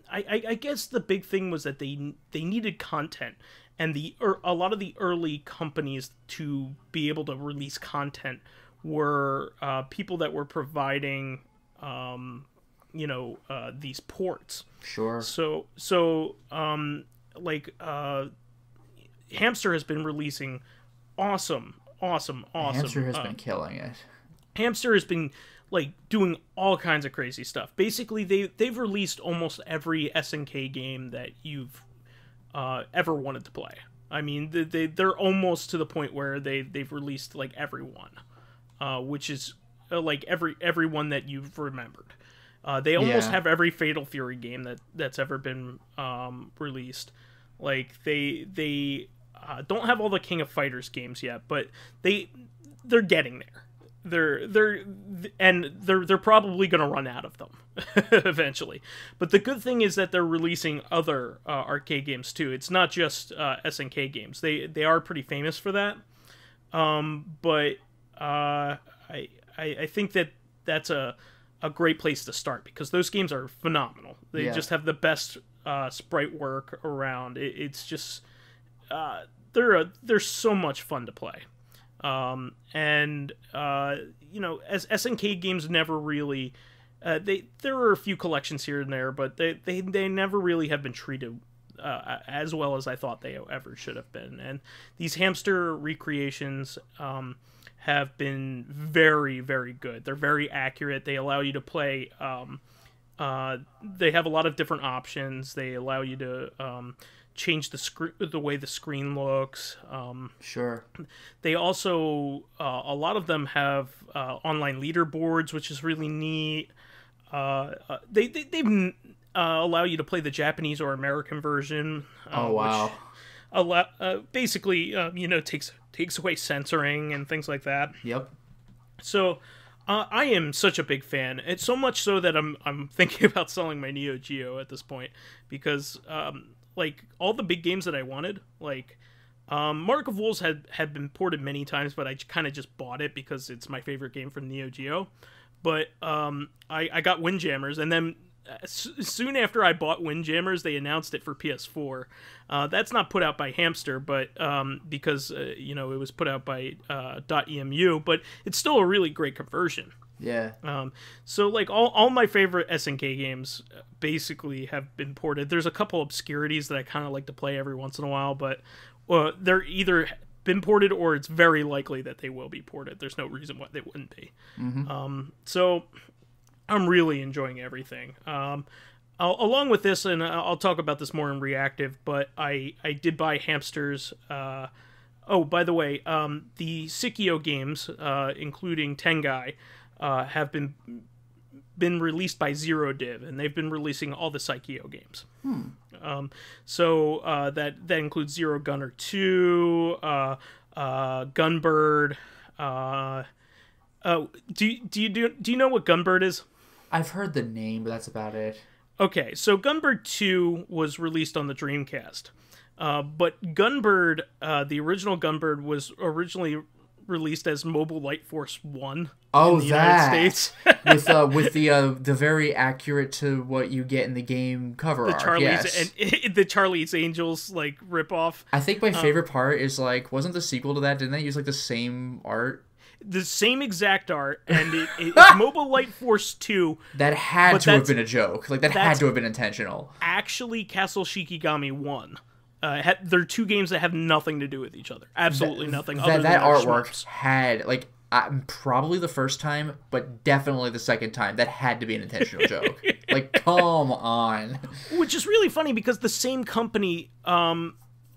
I guess the big thing was that they needed content, and a lot of the early companies to be able to release content were people that were providing these ports. Sure. So Hamster has been releasing awesome. Hamster has been killing it. Hamster has been, like, doing all kinds of crazy stuff. Basically, they've released almost every SNK game that you've ever wanted to play. I mean, they're almost to the point where they've released, like, every one, which is like every one that you've remembered. They almost have every Fatal Fury game that's ever been released. Like, they don't have all the King of Fighters games yet, but they're getting there. They're probably going to run out of them eventually. But the good thing is that they're releasing other arcade games too. It's not just SNK games. They are pretty famous for that. But I think that's a great place to start, because those games are phenomenal. They just have the best sprite work around. It's just they're so much fun to play. As SNK games never really there are a few collections here and there, but they never really have been treated as well as I thought they ever should have been. And these Hamster recreations have been very, very good. They're very accurate. They allow you to play they have a lot of different options. They allow you to change the way the screen looks. Sure. They also a lot of them have online leaderboards, which is really neat. They allow you to play the Japanese or American version. Oh wow! Which basically takes away censoring and things like that. Yep. So I am such a big fan. It's so much so that I'm thinking about selling my Neo Geo at this point, because like, all the big games that I wanted, like Mark of Wolves had been ported many times, but I kind of just bought it because it's my favorite game from Neo Geo. But I got Windjammers, and then soon after I bought Windjammers, they announced it for PS4. That's not put out by Hamster, but because it was put out by .emu, but it's still a really great conversion. Yeah. So, like, all my favorite SNK games basically have been ported. There's a couple obscurities that I kind of like to play every once in a while, but they're either been ported or it's very likely that they will be ported. There's no reason why they wouldn't be. Mm-hmm. So I'm really enjoying everything. Along with this, and I'll talk about this more in Reactive, but I did buy Hamsters. Oh, by the way, the Sikio games, including Tengai, have been released by Zero Div, and they've been releasing all the Psycheo games. So that includes Zero Gunner 2, Gunbird. Do you know what Gunbird is? I've heard the name, but that's about it. Okay, so Gunbird 2 was released on the Dreamcast. But Gunbird, the original Gunbird, was originally released as Mobile Light Force 1 in the United States. with the very accurate to what you get in the game cover art. Yes. And the Charlie's Angels like ripoff. I think my favorite part is like, wasn't the sequel to that? Didn't they use like the same art? The same exact art, and it's Mobile Light Force 2. That had to have been a joke. Like, that had to have been intentional. Actually, Castle Shikigami 1. They're two games that have nothing to do with each other. Absolutely nothing. That artwork had, like, probably the first time, but definitely the second time, that had to be an intentional joke. Like, come on. Which is really funny because the same company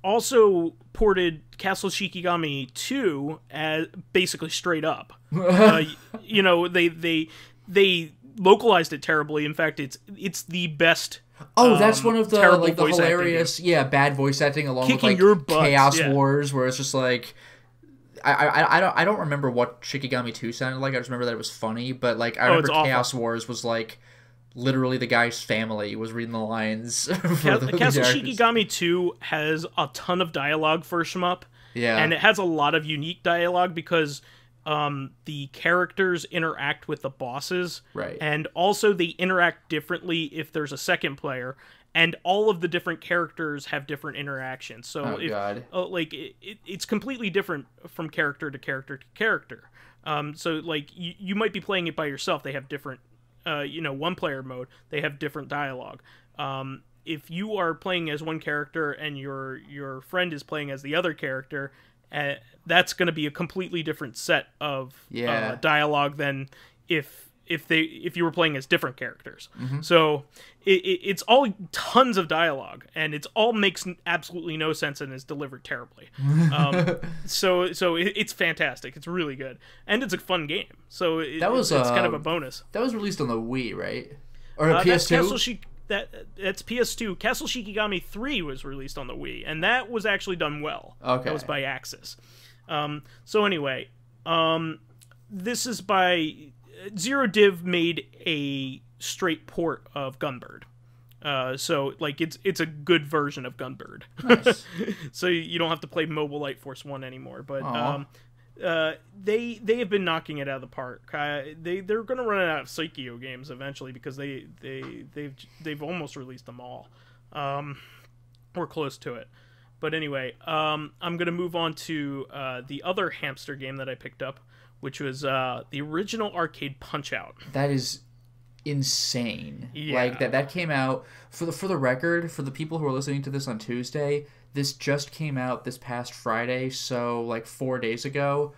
also ported Castle Shikigami 2 as basically straight up. You know, they localized it terribly. In fact, it's the best. Oh, that's one of the like the hilarious, bad voice acting along Kicking with your like butts, Chaos Wars, where it's just like. I don't remember what Shikigami 2 sounded like. I just remember that it was funny, but like I remember Chaos Wars was like literally the guy's family was reading the lines. Castle Shikigami 2 has a ton of dialogue for shmup. Yeah. And it has a lot of unique dialogue because the characters interact with the bosses. Right. And also they interact differently if there's a second player. And all of the different characters have different interactions. So it's completely different from character to character to character. So like you might be playing it by yourself. They have different one-player mode, they have different dialogue. If you are playing as one character and your friend is playing as the other character, that's going to be a completely different set of dialogue than if you were playing as different characters. Mm-hmm. So it's all tons of dialogue, and it all makes absolutely no sense and is delivered terribly. So it's fantastic. It's really good, and it's a fun game. So it's kind of a bonus. That was released on the Wii, right? Or PS2? That's PS2. Castle Shikigami 3 was released on the Wii, and that was actually done well. Okay. That was by Axis. So anyway, this is by Zero Div made a straight port of Gunbird. So like it's a good version of Gunbird. Nice. So you don't have to play Mobile Light Force 1 anymore, but they have been knocking it out of the park. They're going to run out of Psycho games eventually because they've almost released them all. We're close to it. But anyway, I'm going to move on to the other hamster game that I picked up, which was the original arcade Punch-Out. That is insane. Yeah. Like that came out for the record, for the people who are listening to this on Tuesday, this just came out this past Friday, so like 4 days ago.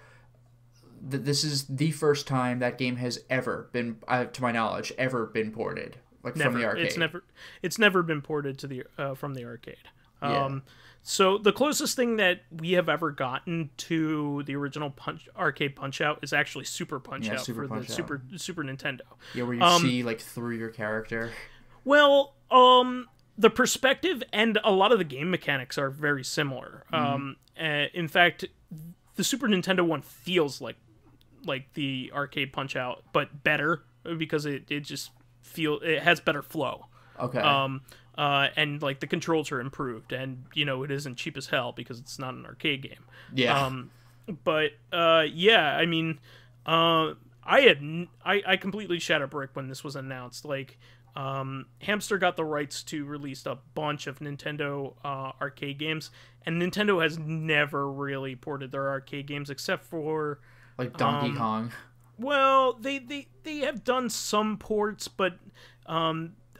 This is the first time that game has ever been, to my knowledge, ever been ported from the arcade. It's never been ported to the from the arcade. Yeah. So the closest thing that we have ever gotten to the original arcade Punch-Out is actually Super Punch-Out for the Super Nintendo. Yeah, where you see like through your character. Well, the perspective and a lot of the game mechanics are very similar. In fact, the Super Nintendo one feels like the arcade Punch-Out, but better because it has better flow. Okay. And like the controls are improved, and it isn't cheap as hell because it's not an arcade game. Yeah. But I mean, I completely shat a brick when this was announced. Like, Hamster got the rights to release a bunch of Nintendo arcade games, and Nintendo has never really ported their arcade games except for like Donkey Kong. Well, they have done some ports, but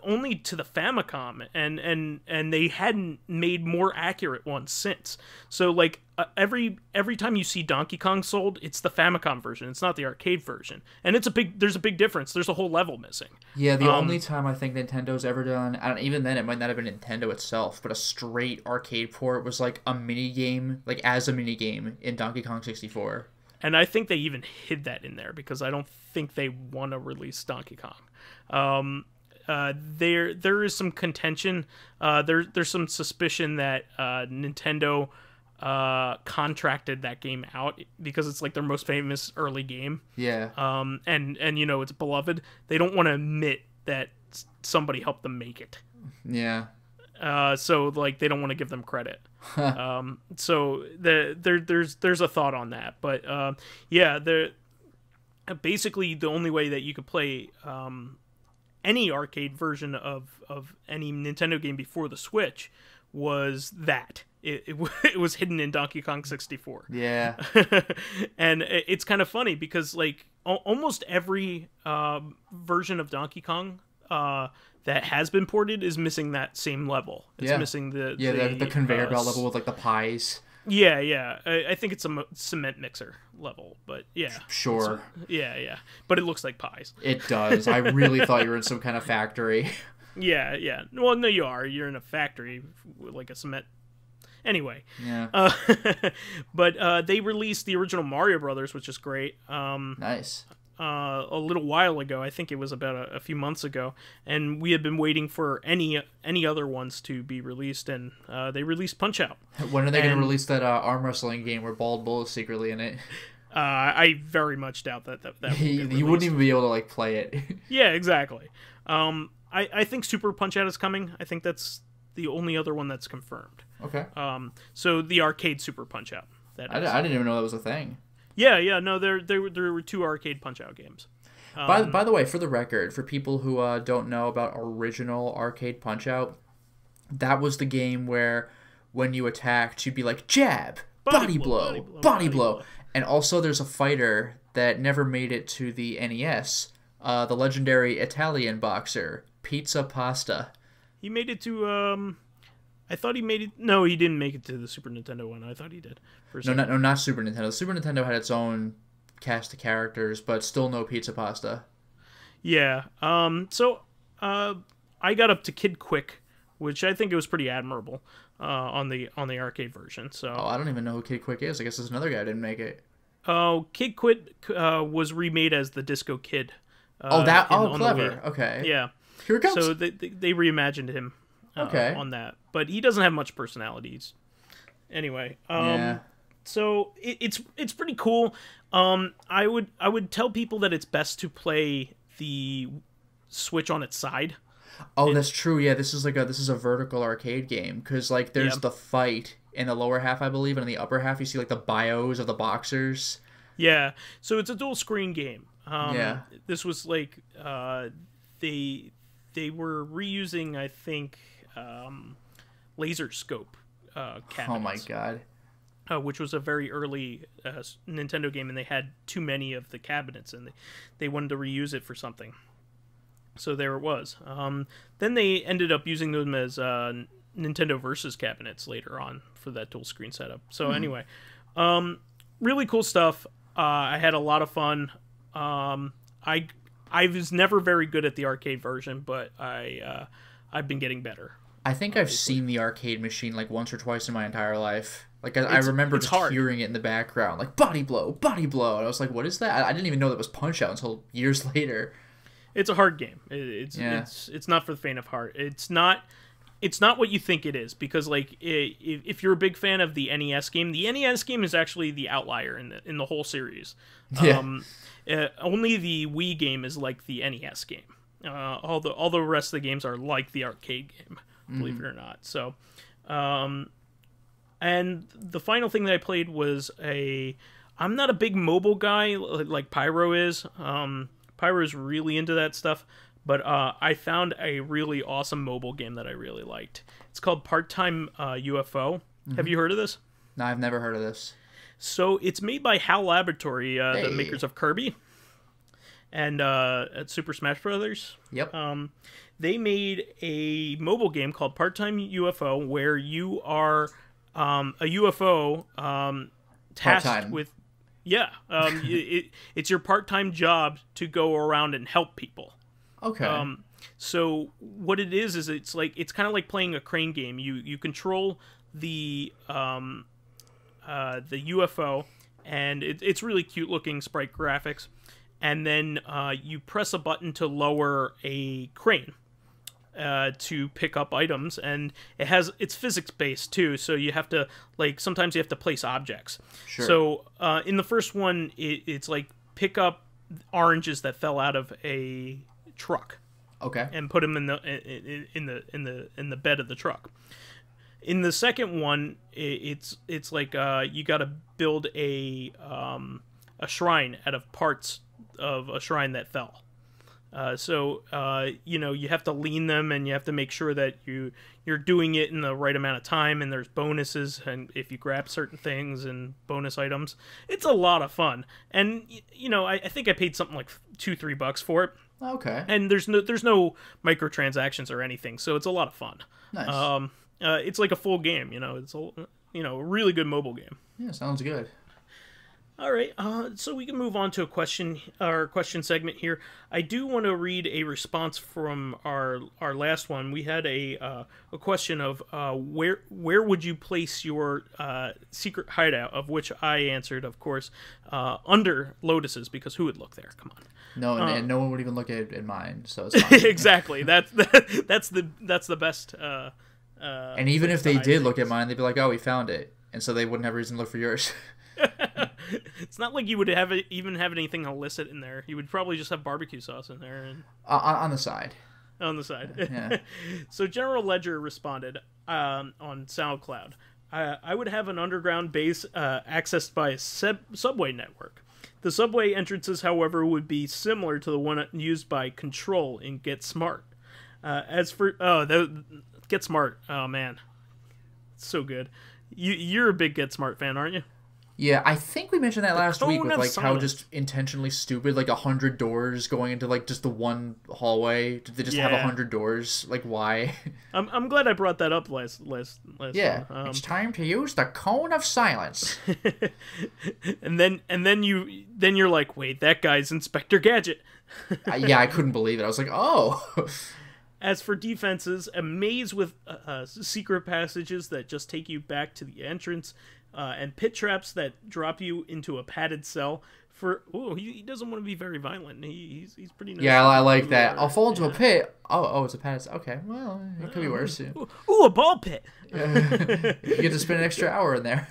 only to the Famicom, and they hadn't made more accurate ones since. So like every time you see Donkey Kong sold, it's the Famicom version. It's not the arcade version, and there's a big difference. There's a whole level missing. Yeah, the only time I think Nintendo's ever done, even then it might not have been Nintendo itself, but a straight arcade port was like a mini game, like as a mini game in Donkey Kong 64. And I think they even hid that in there because I don't think they want to release Donkey Kong. There is some contention. There's some suspicion that Nintendo contracted that game out because it's like their most famous early game. Yeah. And it's beloved. They don't want to admit that somebody helped them make it. Yeah. So like they don't want to give them credit. So there's a thought on that, but basically the only way that you could play any arcade version of any Nintendo game before the Switch was that. It was hidden in Donkey Kong 64. Yeah. And it's kind of funny because like almost every version of Donkey Kong that has been ported is missing that same level. It's missing the conveyor belt level with like the pies. Yeah. I think it's a cement mixer level, but yeah. Sure. Yeah. But it looks like pies. It does. I really thought you were in some kind of factory. Yeah. Well, no, you are. You're in a factory, like a cement. Anyway. Yeah. But they released the original Mario Brothers, which is great. Nice. A little while ago. I think it was about a few months ago, and we had been waiting for any other ones to be released, and they released Punch-Out. When are they going to release that arm wrestling game where Bald Bull is secretly in it? I very much doubt that you wouldn't even be able to like play it. Yeah, exactly. I think Super Punch-Out is coming. I think that's the only other one that's confirmed. Okay. So the arcade Super Punch-Out. I didn't even know that was a thing. Yeah, no, there were 2 arcade Punch-Out games. By the way, for the record, for people who don't know about original arcade Punch-Out, that was the game where when you attacked, you'd be like, jab, body blow. And also there's a fighter that never made it to the NES, the legendary Italian boxer, Pizza Pasta. He made it to, I thought he made it... No, he didn't make it to the Super Nintendo one. I thought he did. Not Super Nintendo. The Super Nintendo had its own cast of characters, but still no Pizza Pasta. Yeah. So, I got up to Kid Quick, which I think it was pretty admirable on the arcade version. So. Oh, I don't even know who Kid Quick is. I guess there's another guy who didn't make it. Oh, Kid Quick was remade as the Disco Kid. Clever. Okay. Yeah. Here it comes. So they reimagined him on that. But he doesn't have much personalities. Anyway. Yeah. So it's pretty cool. I would tell people that it's best to play the Switch on its side. Oh, that's true. Yeah, this is a vertical arcade game because like there's the fight in the lower half, I believe, and in the upper half you see like the bios of the boxers. Yeah. So it's a dual screen game. Yeah. This was like they were reusing, I think, laser scope cabinets. Oh my god. Which was a very early Nintendo game, and they had too many of the cabinets, and they wanted to reuse it for something. So there it was. Then they ended up using them as Nintendo Versus cabinets later on for that dual screen setup. So anyway, really cool stuff. I had a lot of fun. I was never very good at the arcade version, but I've been getting better. I think I've seen the arcade machine like once or twice in my entire life. Like I remember just hearing it in the background, like body blow, and I was like, "What is that?" I didn't even know that was Punch-Out until years later. It's a hard game. It's not for the faint of heart. It's not what you think it is, because like if you're a big fan of the NES game is actually the outlier in the whole series. Yeah. Only the Wii game is like the NES game. All the rest of the games are like the arcade game, believe it or not. So, and the final thing that I played was I'm not a big mobile guy like Pyro is. Pyro is really into that stuff, but I found a really awesome mobile game that I really liked. It's called Part-Time UFO. Have you heard of this? No, I've never heard of this. So it's made by HAL Laboratory, the makers of Kirby and at Super Smash Brothers. Yep. They made a mobile game called Part-Time UFO, where you are a UFO tasked Part-time. with... Yeah. It's your part-time job to go around and help people. Okay. So what it is it's kind of like playing a crane game. You control the UFO, and it's really cute looking sprite graphics, and then you press a button to lower a crane to pick up items, and it's physics based too, so you have to sometimes you have to place objects. Sure. So in the first one it's like pick up oranges that fell out of a truck. Okay. and put him in the bed of the truck. In the second one, it's like you got to build a shrine out of parts of a shrine that fell. So you have to lean them, and you have to make sure that you're doing it in the right amount of time, and there's bonuses, and if you grab certain things and bonus items, it's a lot of fun. And I think I paid something like $2-3 for it. Okay. And there's no microtransactions or anything, so it's a lot of fun. Nice. It's like a full game. It's a really good mobile game. Yeah, sounds good. All right, so we can move on to our question segment here. I do want to read a response from our last one. We had a question of where would you place your secret hideout, of which I answered, of course, under Lotus's, because who would look there? Come on. No, and no one would even look at mine, so it's fine. Exactly. That's the best. And even if they did look at mine, they'd be like, "Oh, we found it," and so they wouldn't have a reason to look for yours. It's not like you would even have anything illicit in there. You would probably just have barbecue sauce in there. And on the side. On the side. Yeah. So General Ledger responded on SoundCloud. I would have an underground base accessed by a subway network. The subway entrances, however, would be similar to the one used by Control in Get Smart. As for Get Smart, oh man, it's so good. You're a big Get Smart fan, aren't you? Yeah, I think we mentioned that last week with like how silence. just intentionally stupid, like 100 doors going into like just the one hallway. Did they just have 100 doors? Like why? I'm glad I brought that up last. Yeah, time. it's time to use the cone of silence. and then you're like, wait, that guy's Inspector Gadget. Yeah, I couldn't believe it. I was like, oh. As for defenses, a maze with secret passages that just take you back to the entrance, and pit traps that drop you into a padded cell. He doesn't want to be very violent. He's pretty nice. Yeah, I like that. I'll fall into a pit. Oh, it's a padded cell. Okay, well, it could be worse. Yeah. Ooh, a ball pit. You get to spend an extra hour in there.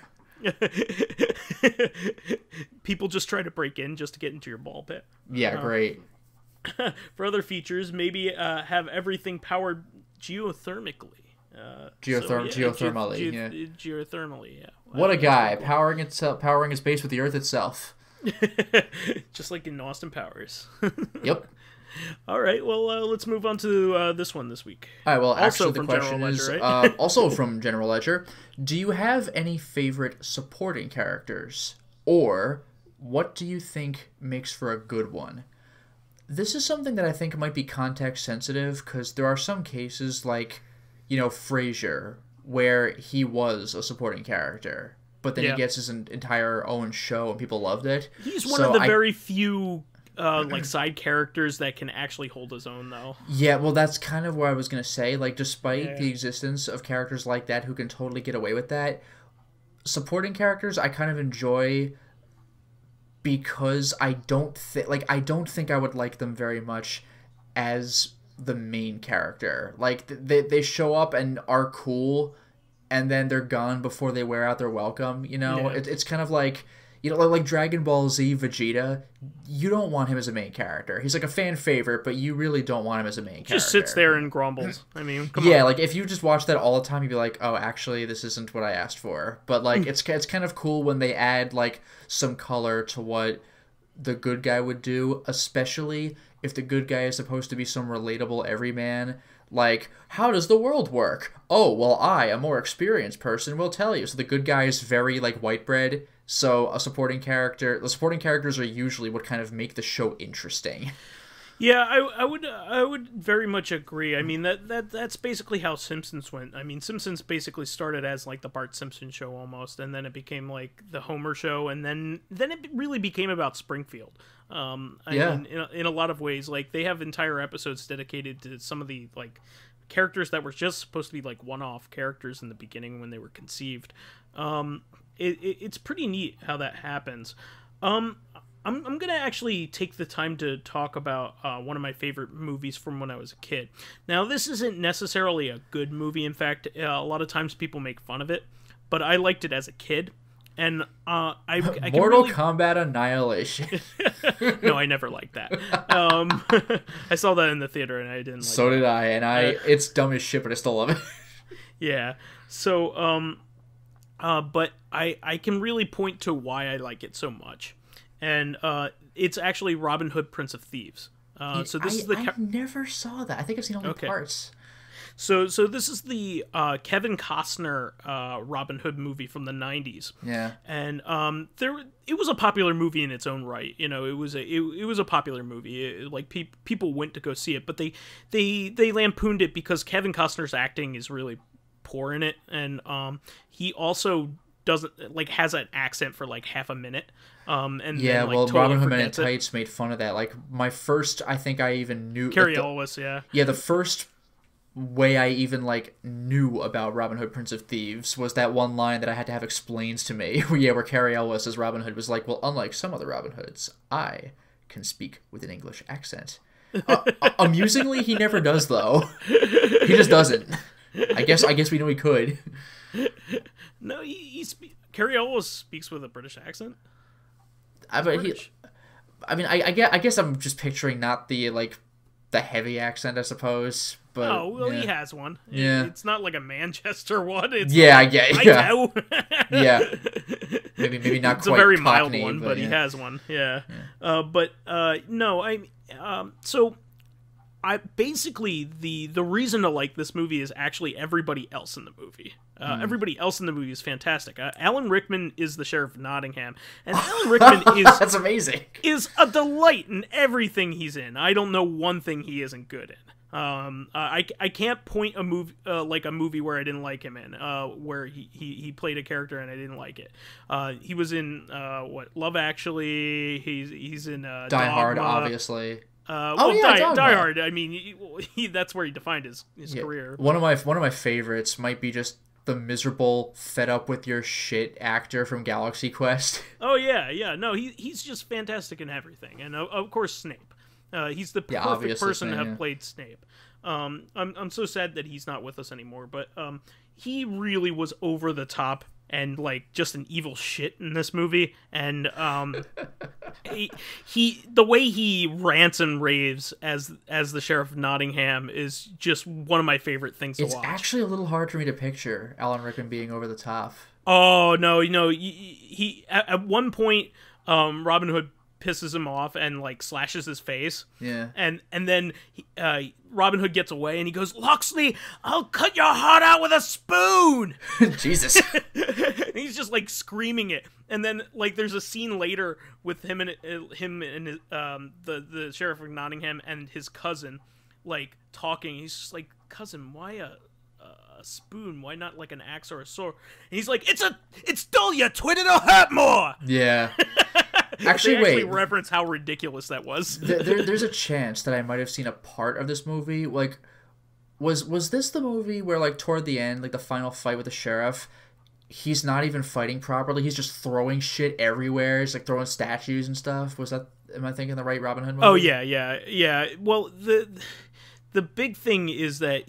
People just try to break in just to get into your ball pit. Yeah, great. For other features, maybe have everything powered geothermally. Geothermally, yeah. Geothermally, yeah. What a guy, powering his base with the Earth itself. Just like in Austin Powers. Yep. All right, well, let's move on to this one this week. All right, well, Also actually, the from question General is, Ledger, right? also from General Ledger, do you have any favorite supporting characters? Or, what do you think makes for a good one? This is something that I think might be context sensitive, because there are some cases like, Frasier, where he was a supporting character, but then he gets his entire own show and people loved it. He's one of the very few side characters that can actually hold his own, though. Yeah, well, that's kind of what I was going to say. Like, despite the existence of characters like that who can totally get away with that, supporting characters I kind of enjoy because I don't think I would like them very much as the main character. Like, they show up and are cool, and then they're gone before they wear out their welcome, It's kind of like, like Dragon Ball Z Vegeta, you don't want him as a main character. He's like a fan favorite, but you really don't want him as a main character. Just sits there and grumbles. I mean, come on. Yeah, like, if you just watch that all the time, you'd be like, oh, actually, this isn't what I asked for. But, like, it's kind of cool when they add, like, some color to what the good guy would do, especially if the good guy is supposed to be some relatable everyman. Like, how does the world work? Oh, well, I, a more experienced person, will tell you. So the good guy is very, like, white bread. So the supporting characters are usually what kind of make the show interesting. Yeah, I would very much agree. I mean, that's basically how Simpsons went. I mean, Simpsons basically started as like the Bart Simpson show almost, and then it became like the Homer show, and then it really became about Springfield. I mean, in a lot of ways, like they have entire episodes dedicated to some of the like characters that were just supposed to be like one-off characters in the beginning when they were conceived. It's pretty neat how that happens. I'm going to actually take the time to talk about one of my favorite movies from when I was a kid. Now, this isn't necessarily a good movie. In fact, a lot of times people make fun of it, but I liked it as a kid. And I can Mortal really... Kombat Annihilation. No, I never liked that. I saw that in the theater and I didn't like So that. did I, and it's dumb as shit, but I still love it. Yeah. So, but I can really point to why I like it so much. And it's actually Robin Hood, Prince of Thieves. So this is the... I never saw that. I think I've seen only parts. So this is the Kevin Costner Robin Hood movie from the 90s. Yeah. And it was a popular movie in its own right. You know, it was a popular movie. People went to go see it, but they lampooned it because Kevin Costner's acting is really poor in it, and he also doesn't has an accent for half a minute. And yeah, then, well, totally Robin Hood Men in forgets it. Tights made fun of that. My first, I think I even knew Carrie Elwes, yeah. Yeah, the first way I even knew about Robin Hood Prince of Thieves was that one line that I had to have explained to me. Where Carrie Elwes as Robin Hood was like, well, unlike some other Robin Hoods, I can speak with an English accent. Amusingly, he never does though. He just doesn't. I guess we know he could. No, Carrie Elwes speaks with a British accent. I guess I'm just picturing not the the heavy accent, I suppose. But he has one. Yeah, it's not like a Manchester one. It's I get. I know. Yeah, maybe not it's quite. A very Cockney, mild one, but yeah. he has one. Yeah. No, so I basically the reason to like this movie is actually everybody else in the movie. Everybody else in the movie is fantastic. Alan Rickman is the Sheriff of Nottingham, and Alan Rickman is that's amazing. Is a delight in everything he's in. I don't know one thing he isn't good in. I can't point a movie a movie where I didn't like him in, where he played a character and I didn't like it. He was in Love Actually. He's in Die Hard, obviously. Die Hard. I mean, that's where he defined his career. One of my favorites might be just the miserable, fed up with your shit actor from Galaxy Quest. Oh yeah. No, he's just fantastic in everything, and of course Snape. He's the perfect person to have played Snape. I'm so sad that he's not with us anymore, but he really was over the top and just an evil shit in this movie, and he the way he rants and raves as the Sheriff of Nottingham is just one of my favorite things to watch. It's actually a little hard for me to picture Alan Rickman being over the top. Oh no, he at one point Robin Hood pisses him off and slashes his face. Yeah. And then Robin Hood gets away and he goes, "Loxley, I'll cut your heart out with a spoon." Jesus. And he's just screaming it. And then there's a scene later with him and his, the Sheriff of Nottingham and his cousin talking. He's just like, "Cousin, why a spoon? Why not an axe or a sword?" And he's like, "It's dull, you twit, it'll hurt more." Yeah. They actually reference how ridiculous that was. There's a chance that I might have seen a part of this movie. Was this the movie where toward the end, the final fight with the sheriff, he's not even fighting properly. He's just throwing shit everywhere. He's throwing statues and stuff. Am I thinking the right Robin Hood movie? Oh yeah. Well, the big thing is that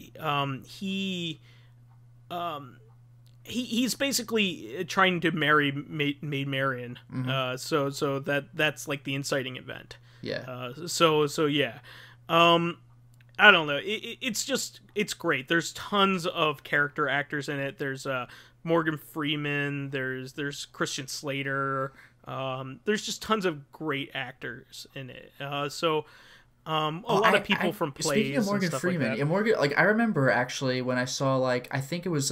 he's basically trying to marry Maid Marian. Mm-hmm. So that's the inciting event. Yeah. So yeah. I don't know. It's great. There's tons of character actors in it. There's Morgan Freeman. There's Christian Slater. There's just tons of great actors in it. A lot of people from plays. Speaking of Morgan and stuff Freeman, like that. I remember actually when I saw I think it was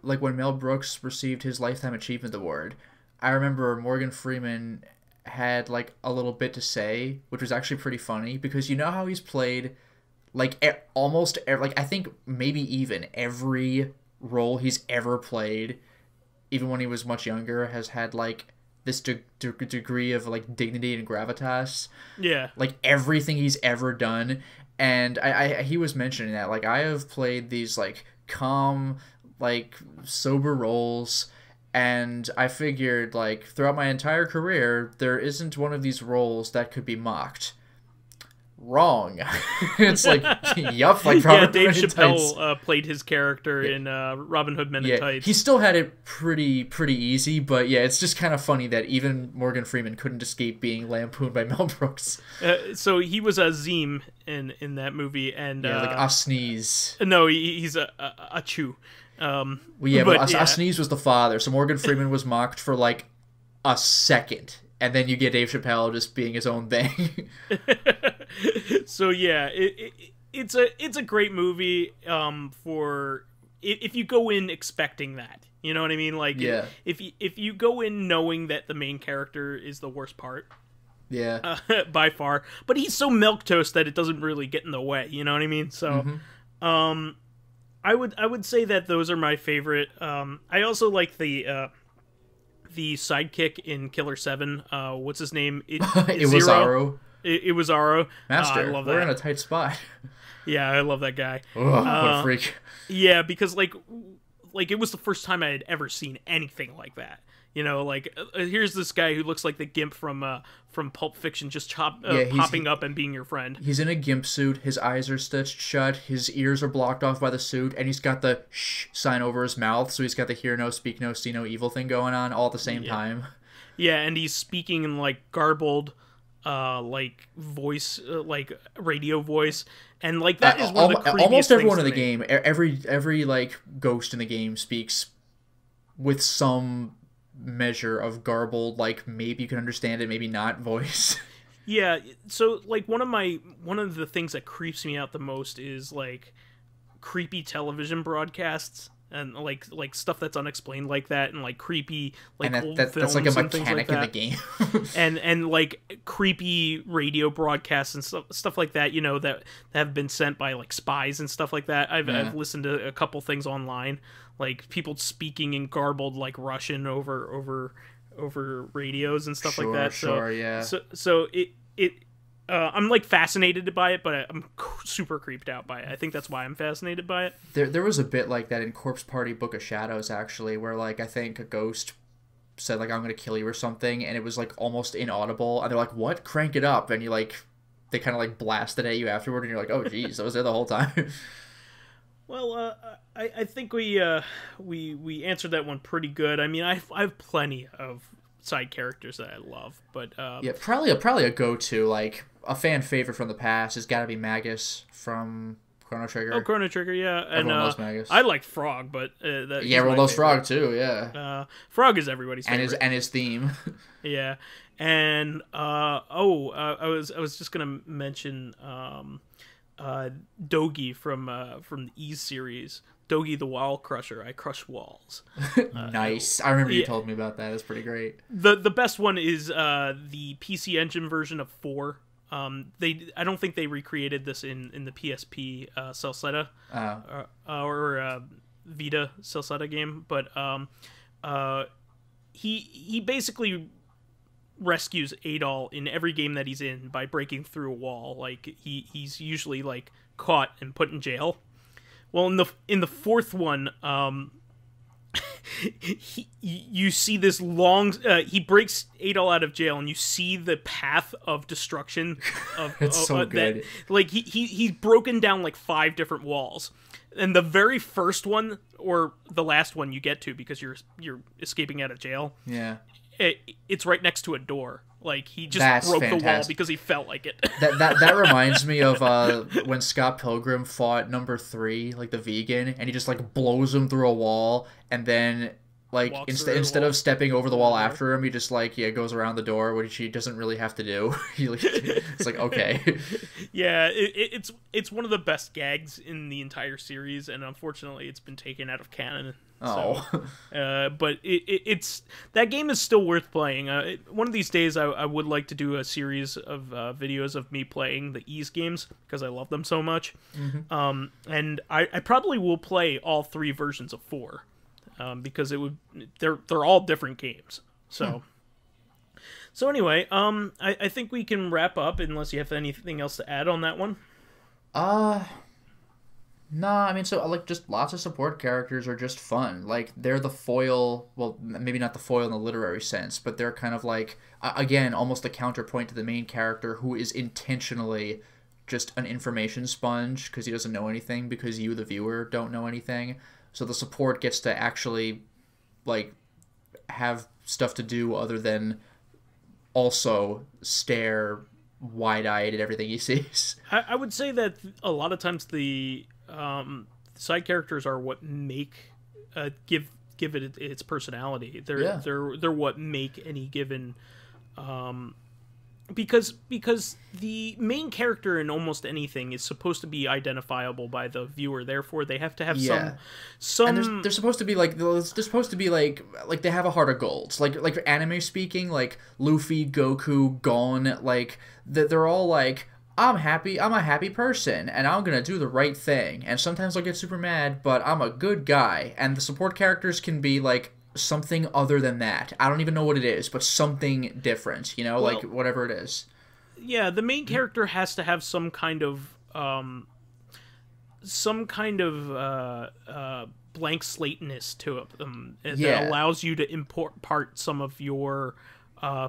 when Mel Brooks received his Lifetime Achievement Award. I remember Morgan Freeman had a little bit to say, which was actually pretty funny because you know how he's played almost I think maybe even every role he's ever played, even when he was much younger, has had this degree of dignity and gravitas. Yeah. Everything he's ever done. And he was mentioning that I have played these calm, sober roles, and I figured throughout my entire career there isn't one of these roles that could be mocked. wrong. It's like, yup, like Yeah, Robin Dave Hood Men in Tights. Chappelle played his character in Robin Hood Men in Yeah, Tights. he still had it pretty easy, but yeah, it's just kind of funny that even Morgan Freeman couldn't escape being lampooned by Mel Brooks. So he was a Zim in that movie, and Yeah, like a sneeze. no, he's a Chew. Well, yeah, but a sneeze was the father, so Morgan Freeman was mocked for like a second, and then you get Dave Chappelle just being his own thing. So yeah, it's a great movie for if you go in expecting that. You know what I mean? Like, Yeah. if you go in knowing that the main character is the worst part, Yeah. by far, but he's so milquetoast that it doesn't really get in the way. You know what I mean? So, I would say that those are my favorite. I also like the sidekick in Killer 7. What's his name? It was Zaro. It was Zaro. Master, I love we're that. in a tight spot. Yeah, I love that guy. Ugh, what a freak. Yeah, because like it was the first time I had ever seen anything like that. You know, like here's this guy who looks like the Gimp from Pulp Fiction, just popping up and being your friend. He's in a gimp suit. His eyes are stitched shut. His ears are blocked off by the suit, and he's got the shh sign over his mouth. So he's got the hear no, speak no, see no evil thing going on all at the same time. Yeah, and he's speaking in like garbled, like voice, like radio voice, and like that is one of the creepiest almost everyone in things the to me. game. Every like ghost in the game speaks with some measure of garbled, like maybe you can understand it, maybe not voice. Yeah, so like one of the things that creeps me out the most is like creepy television broadcasts and like stuff that's unexplained like that, and like creepy like and old that's films like a and things like mechanic in that. the game. and like creepy radio broadcasts and stuff like that, you know, that have been sent by like spies and stuff like that. I've listened to a couple things online, like people speaking in garbled like Russian over radios and stuff like that. Sure, yeah. So it I'm like fascinated by it, but I'm super creeped out by it. I think that's why I'm fascinated by it. There was a bit like that in Corpse Party Book of Shadows, actually, where like I think a ghost said like I'm gonna kill you or something, and it was like almost inaudible, and they're like, what? Crank it up, and you like they kind of like blasted at you afterward, and you're like, oh geez, I was there the whole time. Well, I think we answered that one pretty good. I mean, I have plenty of side characters that I love, but yeah, probably a go-to, like a fan favorite from the past has got to be Magus from Chrono Trigger. Oh, Chrono Trigger, yeah. Everyone and loves Magus. I like Frog, but yeah, everyone loves Frog too. Yeah, Frog is everybody's favorite. and his theme. Yeah, and I was just gonna mention Dogi from the Ys series. Dogi the Wall Crusher. I crush walls. Nice. I remember you told me about that. It's pretty great. The best one is the PC Engine version of 4. I don't think they recreated this in the PSP Celceta or Vita Celceta game, but he basically rescues Adol in every game that he's in by breaking through a wall. Like he's usually like caught and put in jail. Well, in the fourth one, you see this long. He breaks Adol out of jail, and you see the path of destruction. It's so good. That, like he's broken down like 5 different walls, and the very first one or the last one you get to because you're escaping out of jail. Yeah, it's right next to a door. Like he just That's broke fantastic. the wall because he felt like it. That reminds me of when Scott Pilgrim fought number 3, like the vegan, and he just like blows him through a wall, and then like instead of stepping over the wall after him, he just like goes around the door, which he doesn't really have to do. It's like, okay. Yeah, it's one of the best gags in the entire series, and unfortunately, it's been taken out of canon. Oh, so, but it's that game is still worth playing. One of these days, I would like to do a series of videos of me playing the Ys games because I love them so much. Mm-hmm. And I probably will play all 3 versions of 4, because they're all different games. So. So anyway, I think we can wrap up unless you have anything else to add on that one. Nah, I mean, so like just lots of support characters are just fun. Like they're the foil, well, maybe not the foil in the literary sense, but they're kind of like again almost a counterpoint to the main character who is intentionally just an information sponge because he doesn't know anything because you, the viewer, don't know anything. So the support gets to actually, like, have stuff to do other than also stare wide-eyed at everything he sees. I would say that a lot of times the side characters are what make give it its personality. They're what make any given because the main character in almost anything is supposed to be identifiable by the viewer. Therefore, they have to have some. And they're supposed to be like they have a heart of gold. Like anime speaking, like Luffy, Goku, Gon, like they're all like, I'm happy. I'm a happy person, and I'm gonna do the right thing. And sometimes I'll get super mad, but I'm a good guy. And the support characters can be like something other than that. I don't even know what it is, but something different, you know, like whatever it is. Yeah, the main character has to have some kind of blank slateness to them that allows you to impart some of your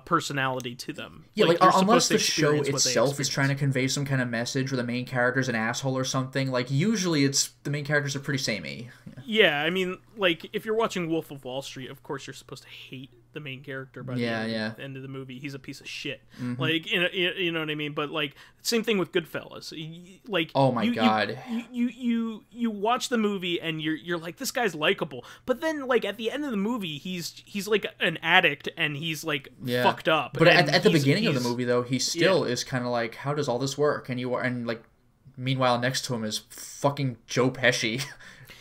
personality to them. Yeah, like unless the show itself is trying to convey some kind of message, or the main character's an asshole or something, like usually it's the main characters are pretty samey. Yeah, I mean, like if you're watching Wolf of Wall Street, of course you're supposed to hate the main character by the end of the movie. He's a piece of shit. Mm-hmm. Like you know what I mean? But like same thing with Goodfellas. Like oh my god, you watch the movie and you're like, this guy's likable, but then like at the end of the movie he's like an addict and he's like fucked up. But at the beginning of the movie though, he still is kind of like, how does all this work? And like meanwhile next to him is fucking Joe Pesci.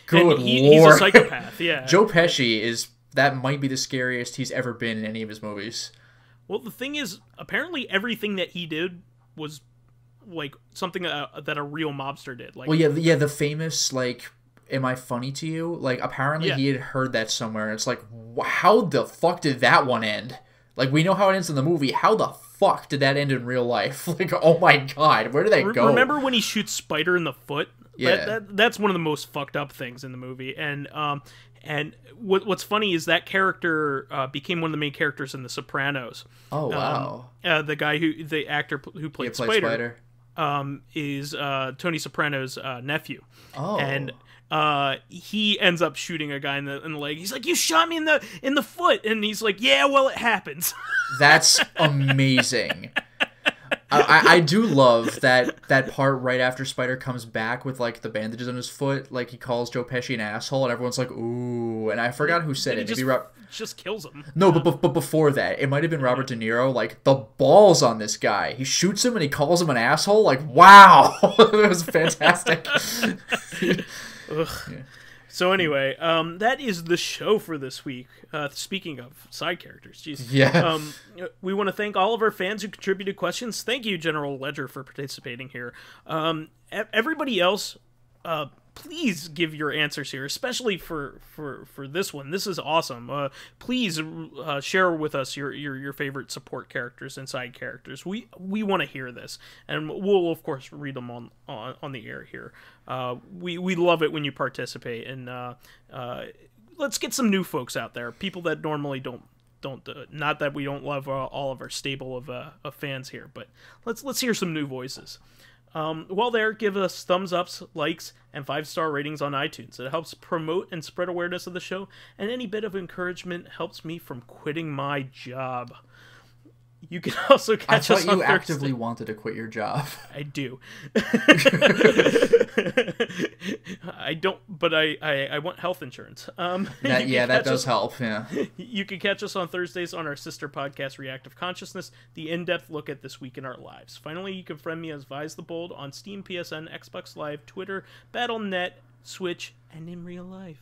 Good Lord. He's a psychopath. Yeah, Joe Pesci that might be the scariest he's ever been in any of his movies. Well, the thing is, apparently everything that he did was like something that a real mobster did. Like, well, yeah, the famous like, "Am I funny to you?" Like, apparently he had heard that somewhere. It's like, how the fuck did that one end? Like, we know how it ends in the movie. How the fuck did that end in real life? Like, oh my god, where did that go? Remember when he shoots Spider in the foot? Yeah, that's one of the most fucked up things in the movie. And what's funny is that character became one of the main characters in The Sopranos. Oh wow! The actor who played Spider, is Tony Soprano's nephew. Oh, and he ends up shooting a guy in the leg. He's like, "You shot me in the foot," and he's like, "Yeah, well, it happens." That's amazing. I do love that part right after Spider comes back with like the bandages on his foot, like he calls Joe Pesci an asshole, and everyone's like, "Ooh!" And I forgot who said it. Maybe just kills him. No, but before that, it might have been Robert De Niro. Like the balls on this guy, he shoots him and he calls him an asshole. Like wow, it was fantastic. Ugh. Yeah. So anyway, that is the show for this week. Speaking of side characters, jeez. Yeah. We want to thank all of our fans who contributed questions. Thank you, General Ledger, for participating here. Everybody else, please give your answers here, especially for this one. This is awesome. Please share with us your favorite support characters and side characters. We want to hear this, and we'll of course read them on the air here. We love it when you participate, and let's get some new folks out there, people that normally don't not that we don't love all of our stable of fans here, but let's hear some new voices. While there, give us thumbs ups, likes, and 5-star ratings on iTunes. It helps promote and spread awareness of the show, and any bit of encouragement helps me from quitting my job. You can also catch us on Thursday. I thought you actively wanted to quit your job. I do. I don't, but I want health insurance. That does help, yeah. You can catch us on Thursdays on our sister podcast, Corrective Consciousness, the in-depth look at this week in our lives. Finally, you can friend me as vysethebold on Steam, PSN, Xbox Live, Twitter, Battle.net, Switch, and in real life.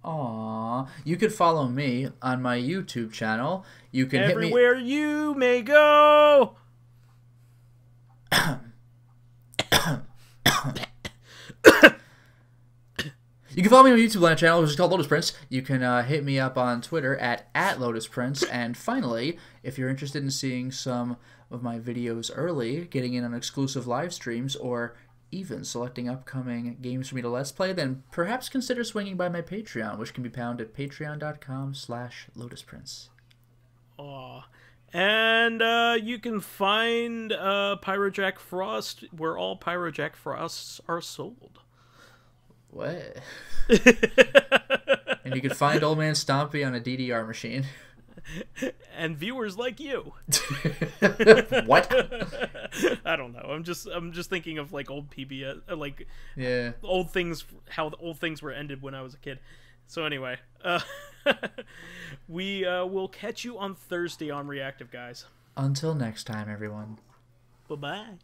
Aww. You could follow me on my YouTube channel. You can everywhere hit me... you may go. You can follow me on my YouTube channel, which is called Lotus Prince. You can hit me up on Twitter at Lotus Prince. And finally, if you're interested in seeing some of my videos early, getting in on exclusive live streams, or even selecting upcoming games for me to Let's Play, then perhaps consider swinging by my Patreon, which can be found at patreon.com/LotusPrince. Aw, And you can find Pyrojack Frost where all Pyrojack Frosts are sold. What? And you can find Old Man Stompy on a DDR machine. And viewers like you. What? I don't know. I'm just thinking of like old PBS, like Yeah. old things, how the old things were ended when I was a kid. So anyway, we will catch you on Thursday on Reactive, guys. Until next time, everyone. Bye-bye.